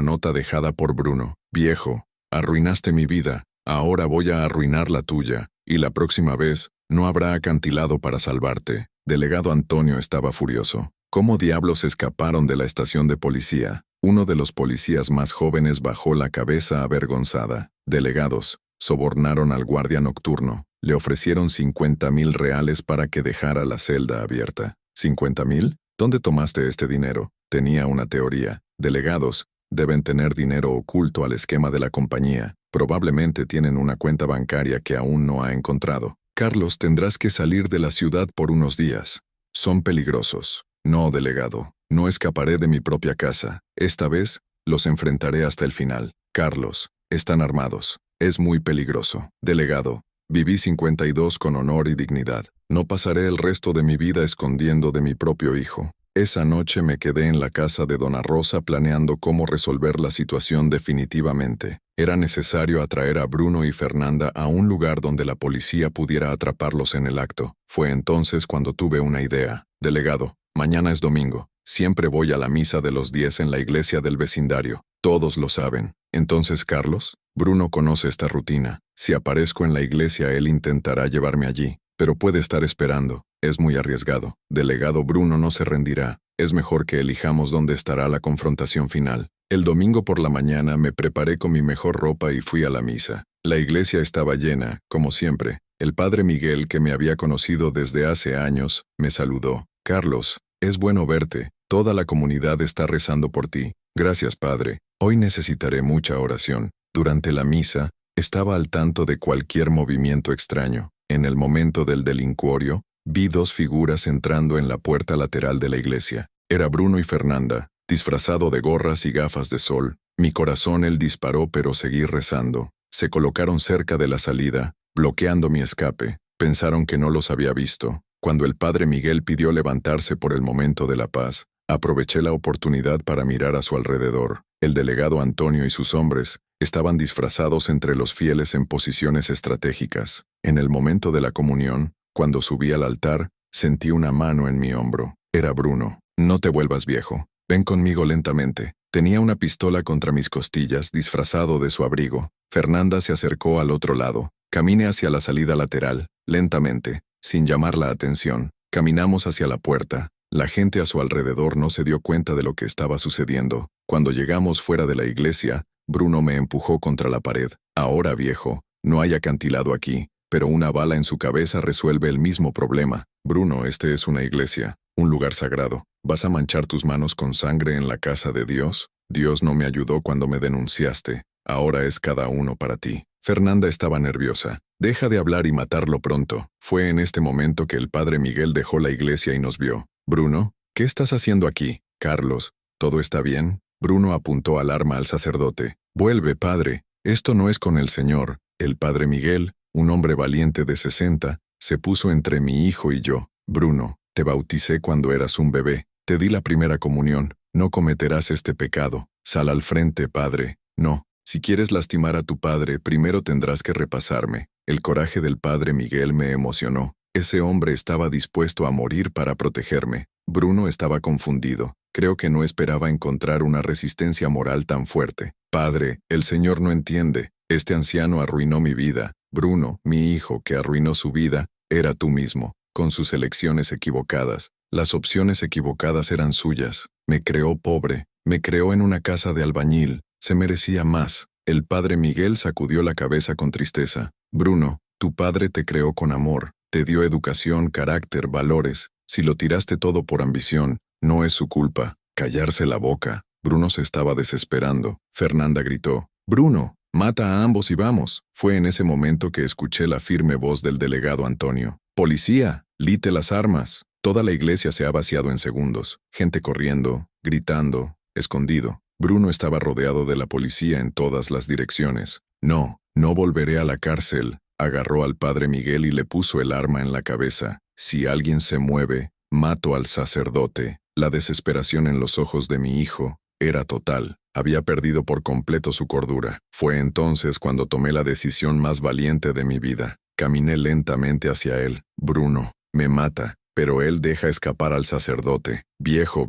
nota dejada por Bruno. Viejo, arruinaste mi vida, ahora voy a arruinar la tuya, y la próxima vez, no habrá acantilado para salvarte. Delegado Antonio estaba furioso. ¿Cómo diablos escaparon de la estación de policía? Uno de los policías más jóvenes bajó la cabeza avergonzada. Delegados, sobornaron al guardia nocturno. Le ofrecieron 50,000 reales para que dejara la celda abierta. ¿50,000? ¿Dónde tomaste este dinero? Tenía una teoría. Delegados, deben tener dinero oculto al esquema de la compañía. Probablemente tienen una cuenta bancaria que aún no ha encontrado. Carlos, tendrás que salir de la ciudad por unos días. Son peligrosos. No, delegado. No escaparé de mi propia casa. Esta vez, los enfrentaré hasta el final. Carlos, están armados. Es muy peligroso. Delegado, viví 52 con honor y dignidad. No pasaré el resto de mi vida escondiendo de mi propio hijo. Esa noche me quedé en la casa de Dona Rosa planeando cómo resolver la situación definitivamente. Era necesario atraer a Bruno y Fernanda a un lugar donde la policía pudiera atraparlos en el acto. Fue entonces cuando tuve una idea. Delegado, mañana es domingo. Siempre voy a la misa de los 10 en la iglesia del vecindario. Todos lo saben. Entonces, Carlos, Bruno conoce esta rutina. Si aparezco en la iglesia, él intentará llevarme allí. Pero puede estar esperando. Es muy arriesgado. Delegado, Bruno no se rendirá. Es mejor que elijamos dónde estará la confrontación final. El domingo por la mañana me preparé con mi mejor ropa y fui a la misa. La iglesia estaba llena, como siempre. El padre Miguel, que me había conocido desde hace años, me saludó. Carlos, es bueno verte. Toda la comunidad está rezando por ti. Gracias, padre. Hoy necesitaré mucha oración. Durante la misa, estaba al tanto de cualquier movimiento extraño. En el momento del delincuorio, vi 2 figuras entrando en la puerta lateral de la iglesia. Era Bruno y Fernanda, disfrazado de gorras y gafas de sol. Mi corazón él disparó, pero seguí rezando. Se colocaron cerca de la salida, bloqueando mi escape. Pensaron que no los había visto. Cuando el padre Miguel pidió levantarse por el momento de la paz, aproveché la oportunidad para mirar a su alrededor. El delegado Antonio y sus hombres estaban disfrazados entre los fieles en posiciones estratégicas. En el momento de la comunión, cuando subí al altar, sentí una mano en mi hombro. Era Bruno. No te vuelvas viejo. Ven conmigo lentamente. Tenía una pistola contra mis costillas, disfrazado de su abrigo. Fernanda se acercó al otro lado. Camine hacia la salida lateral, lentamente, sin llamar la atención. Caminamos hacia la puerta. La gente a su alrededor no se dio cuenta de lo que estaba sucediendo. Cuando llegamos fuera de la iglesia, Bruno me empujó contra la pared. Ahora, viejo, no hay acantilado aquí, pero una bala en su cabeza resuelve el mismo problema. Bruno, este es una iglesia, un lugar sagrado. ¿Vas a manchar tus manos con sangre en la casa de Dios? Dios no me ayudó cuando me denunciaste. Ahora es cada uno para ti. Fernanda estaba nerviosa. Deja de hablar y matarlo pronto. Fue en este momento que el padre Miguel dejó la iglesia y nos vio. Bruno, ¿qué estás haciendo aquí? Carlos, ¿todo está bien? Bruno apuntó al arma al sacerdote. Vuelve, padre. Esto no es con el Señor. El padre Miguel, un hombre valiente de 60, se puso entre mi hijo y yo. Bruno, te bauticé cuando eras un bebé. Te di la primera comunión. No cometerás este pecado. Sal al frente, padre. No. Si quieres lastimar a tu padre, primero tendrás que repasarme. El coraje del padre Miguel me emocionó. Ese hombre estaba dispuesto a morir para protegerme. Bruno estaba confundido. Creo que no esperaba encontrar una resistencia moral tan fuerte. Padre, el Señor no entiende. Este anciano arruinó mi vida. Bruno, mi hijo, que arruinó su vida, era tú mismo, con sus elecciones equivocadas. Las opciones equivocadas eran suyas. Me creó pobre. Me creó en una casa de albañil. Se merecía más. El padre Miguel sacudió la cabeza con tristeza. Bruno, tu padre te creó con amor. Te dio educación, carácter, valores. Si lo tiraste todo por ambición, no es su culpa. Callarse la boca. Bruno se estaba desesperando. Fernanda gritó. Bruno, mata a ambos y vamos. Fue en ese momento que escuché la firme voz del delegado Antonio. Policía, lite las armas. Toda la iglesia se ha vaciado en segundos. Gente corriendo, gritando, escondido. Bruno estaba rodeado de la policía en todas las direcciones. No volveré a la cárcel. Agarró al padre Miguel y le puso el arma en la cabeza. Si alguien se mueve, mato al sacerdote. La desesperación en los ojos de mi hijo era total. Había perdido por completo su cordura. Fue entonces cuando tomé la decisión más valiente de mi vida. Caminé lentamente hacia él. Bruno, me mata, pero él deja escapar al sacerdote. Viejo,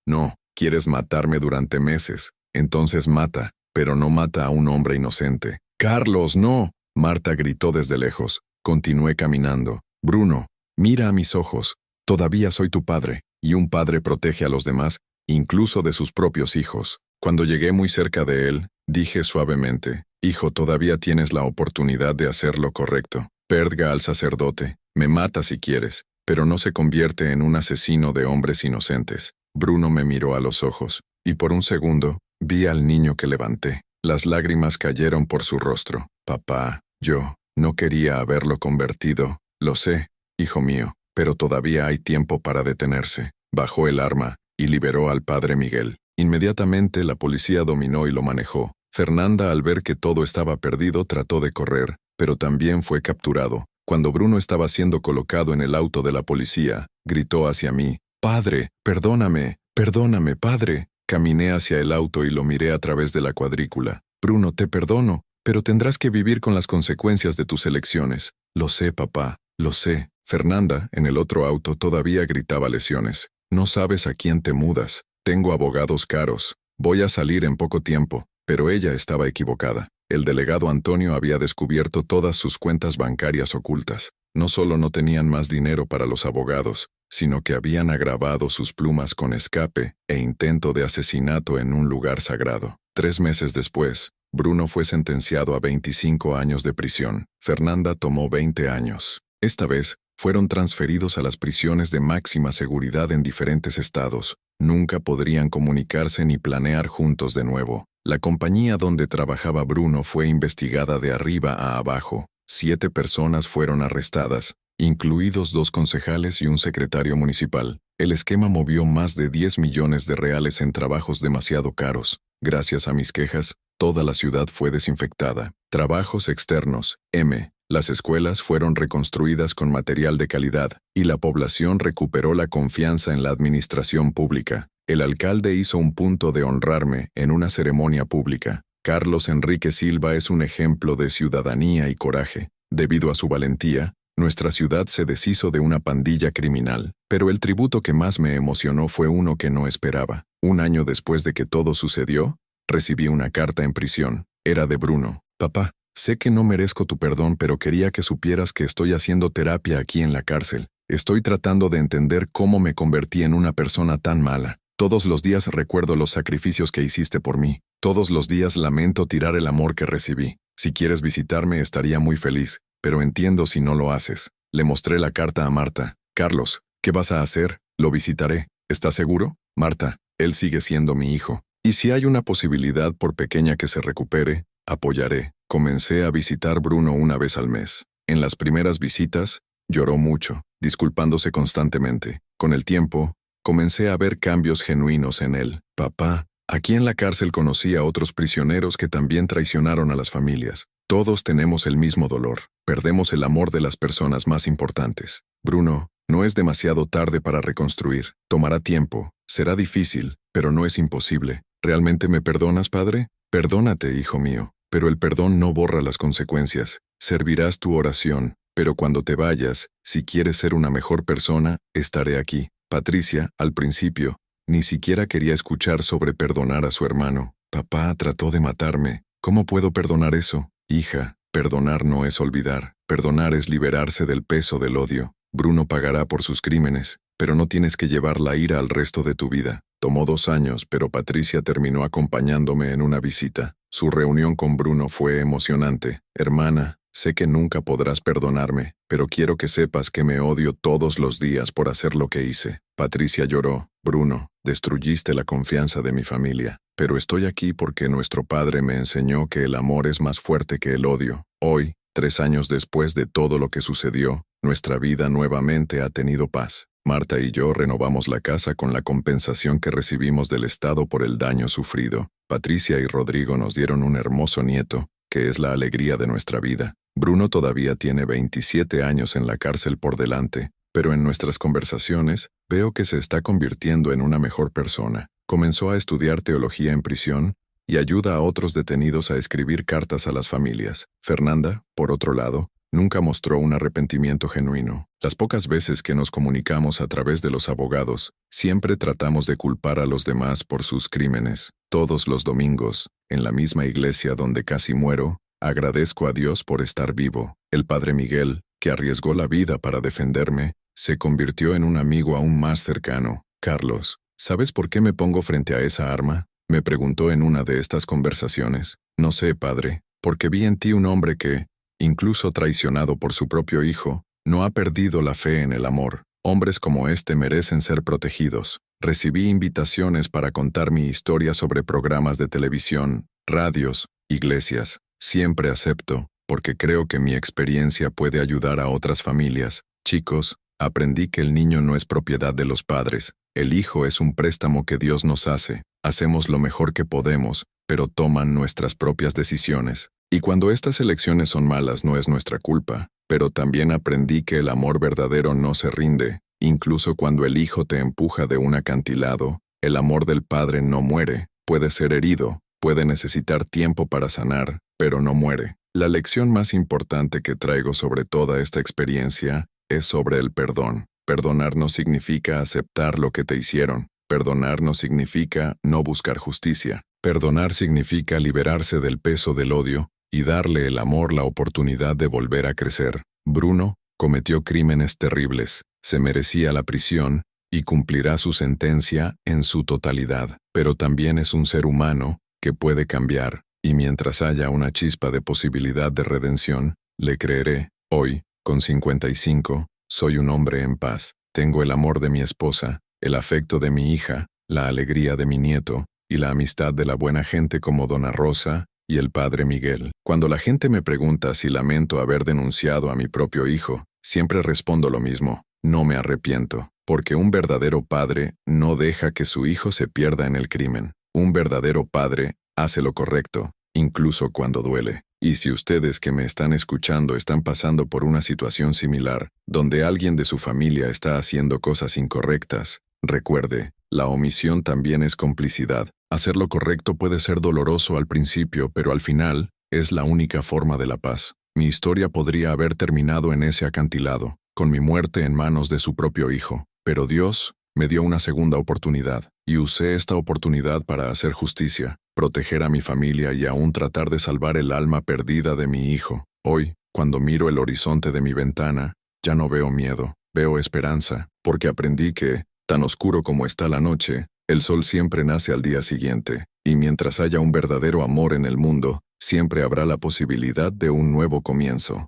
no, quieres matarme durante meses. Entonces mata, pero no mata a un hombre inocente. Carlos, no. Marta gritó desde lejos. Continué caminando. Bruno, mira a mis ojos. Todavía soy tu padre, y un padre protege a los demás, incluso de sus propios hijos. Cuando llegué muy cerca de él, dije suavemente, hijo, todavía tienes la oportunidad de hacer lo correcto. Purga al sacerdote. Me mata si quieres, pero no se convierte en un asesino de hombres inocentes. Bruno me miró a los ojos, y por un segundo, vi al niño que levanté. Las lágrimas cayeron por su rostro. Papá, yo no quería haberlo convertido. Lo sé, hijo mío, pero todavía hay tiempo para detenerse. Bajó el arma y liberó al padre Miguel. Inmediatamente la policía dominó y lo manejó. Fernanda, al ver que todo estaba perdido, trató de correr, pero también fue capturado. Cuando Bruno estaba siendo colocado en el auto de la policía, gritó hacia mí, «Padre, perdóname, padre». Caminé hacia el auto y lo miré a través de la cuadrícula. «Bruno, te perdono, pero tendrás que vivir con las consecuencias de tus elecciones». «Lo sé, papá, lo sé». Fernanda, en el otro auto, todavía gritaba lesiones. «No sabes a quién te mudas. Tengo abogados caros. Voy a salir en poco tiempo». Pero ella estaba equivocada. El delegado Antonio había descubierto todas sus cuentas bancarias ocultas. No solo no tenían más dinero para los abogados, sino que habían agravado sus plumas con escape e intento de asesinato en un lugar sagrado. 3 meses después, Bruno fue sentenciado a 25 años de prisión. Fernanda tomó 20 años. Esta vez, fueron transferidos a las prisiones de máxima seguridad en diferentes estados. Nunca podrían comunicarse ni planear juntos de nuevo. La compañía donde trabajaba Bruno fue investigada de arriba a abajo. 7 personas fueron arrestadas, incluidos 2 concejales y un secretario municipal. El esquema movió más de 10 millones de reales en trabajos demasiado caros. Gracias a mis quejas, toda la ciudad fue desinfectada. Trabajos externos. Las escuelas fueron reconstruidas con material de calidad y la población recuperó la confianza en la administración pública. El alcalde hizo un punto de honrarme en una ceremonia pública. Carlos Enrique Silva es un ejemplo de ciudadanía y coraje. Debido a su valentía, nuestra ciudad se deshizo de una pandilla criminal. Pero el tributo que más me emocionó fue uno que no esperaba. 1 año después de que todo sucedió, recibí una carta en prisión. Era de Bruno. Papá, sé que no merezco tu perdón, pero quería que supieras que estoy haciendo terapia aquí en la cárcel. Estoy tratando de entender cómo me convertí en una persona tan mala. Todos los días recuerdo los sacrificios que hiciste por mí. Todos los días lamento tirar el amor que recibí. Si quieres visitarme estaría muy feliz, pero entiendo si no lo haces. Le mostré la carta a Marta. Carlos, ¿qué vas a hacer? Lo visitaré. ¿Estás seguro? Marta, él sigue siendo mi hijo. Y si hay una posibilidad, por pequeña que se recupere, apoyaré. Comencé a visitar Bruno una vez al mes. En las primeras visitas, lloró mucho, disculpándose constantemente. Con el tiempo, comencé a ver cambios genuinos en él. Papá, aquí en la cárcel conocí a otros prisioneros que también traicionaron a las familias. Todos tenemos el mismo dolor. Perdemos el amor de las personas más importantes. Bruno, no es demasiado tarde para reconstruir. Tomará tiempo. Será difícil, pero no es imposible. ¿Realmente me perdonas, padre? Perdónate, hijo mío. Pero el perdón no borra las consecuencias. Servirás tu oración, pero cuando te vayas, si quieres ser una mejor persona, estaré aquí. Patricia, al principio, ni siquiera quería escuchar sobre perdonar a su hermano. Papá trató de matarme. ¿Cómo puedo perdonar eso? Hija, perdonar no es olvidar. Perdonar es liberarse del peso del odio. Bruno pagará por sus crímenes, pero no tienes que llevar la ira al resto de tu vida. Tomó 2 años, pero Patricia terminó acompañándome en una visita. Su reunión con Bruno fue emocionante. Hermana, sé que nunca podrás perdonarme, pero quiero que sepas que me odio todos los días por hacer lo que hice. Patricia lloró. Bruno, destruiste la confianza de mi familia, pero estoy aquí porque nuestro padre me enseñó que el amor es más fuerte que el odio. Hoy, 3 años después de todo lo que sucedió, nuestra vida nuevamente ha tenido paz. Marta y yo renovamos la casa con la compensación que recibimos del Estado por el daño sufrido. Patricia y Rodrigo nos dieron un hermoso nieto, que es la alegría de nuestra vida. Bruno todavía tiene 27 años en la cárcel por delante, pero en nuestras conversaciones veo que se está convirtiendo en una mejor persona. Comenzó a estudiar teología en prisión y ayuda a otros detenidos a escribir cartas a las familias. Fernanda, por otro lado, nunca mostró un arrepentimiento genuino. Las pocas veces que nos comunicamos a través de los abogados, siempre tratamos de culpar a los demás por sus crímenes. Todos los domingos, en la misma iglesia donde casi muero, agradezco a Dios por estar vivo. El padre Miguel, que arriesgó la vida para defenderme, se convirtió en un amigo aún más cercano. Carlos, ¿sabes por qué me pongo frente a esa arma? Me preguntó en una de estas conversaciones. No sé, padre, porque vi en ti un hombre que, incluso traicionado por su propio hijo, no ha perdido la fe en el amor. Hombres como este merecen ser protegidos. Recibí invitaciones para contar mi historia sobre programas de televisión, radios, iglesias. Siempre acepto, porque creo que mi experiencia puede ayudar a otras familias. Chicos, aprendí que el niño no es propiedad de los padres. El hijo es un préstamo que Dios nos hace. Hacemos lo mejor que podemos, pero toman nuestras propias decisiones. Y cuando estas elecciones son malas no es nuestra culpa, pero también aprendí que el amor verdadero no se rinde. Incluso cuando el hijo te empuja de un acantilado, el amor del padre no muere. Puede ser herido, puede necesitar tiempo para sanar, pero no muere. La lección más importante que traigo sobre toda esta experiencia es sobre el perdón. Perdonar no significa aceptar lo que te hicieron. Perdonar no significa no buscar justicia. Perdonar significa liberarse del peso del odio y darle al amor la oportunidad de volver a crecer. Bruno cometió crímenes terribles, se merecía la prisión y cumplirá su sentencia en su totalidad, pero también es un ser humano que puede cambiar, y mientras haya una chispa de posibilidad de redención, le creeré. Hoy, con 55, soy un hombre en paz. Tengo el amor de mi esposa, el afecto de mi hija, la alegría de mi nieto y la amistad de la buena gente como Dona Rosa y el padre Miguel. Cuando la gente me pregunta si lamento haber denunciado a mi propio hijo, siempre respondo lo mismo: no me arrepiento, porque un verdadero padre no deja que su hijo se pierda en el crimen. Un verdadero padre hace lo correcto, incluso cuando duele. Y si ustedes que me están escuchando están pasando por una situación similar, donde alguien de su familia está haciendo cosas incorrectas, recuerde, la omisión también es complicidad. Hacer lo correcto puede ser doloroso al principio, pero al final, es la única forma de la paz. Mi historia podría haber terminado en ese acantilado, con mi muerte en manos de su propio hijo. Pero Dios me dio una segunda oportunidad, y usé esta oportunidad para hacer justicia, proteger a mi familia y aún tratar de salvar el alma perdida de mi hijo. Hoy, cuando miro el horizonte de mi ventana, ya no veo miedo, Veo esperanza, porque aprendí que, tan oscuro como está la noche, el sol siempre nace al día siguiente, y mientras haya un verdadero amor en el mundo, siempre habrá la posibilidad de un nuevo comienzo.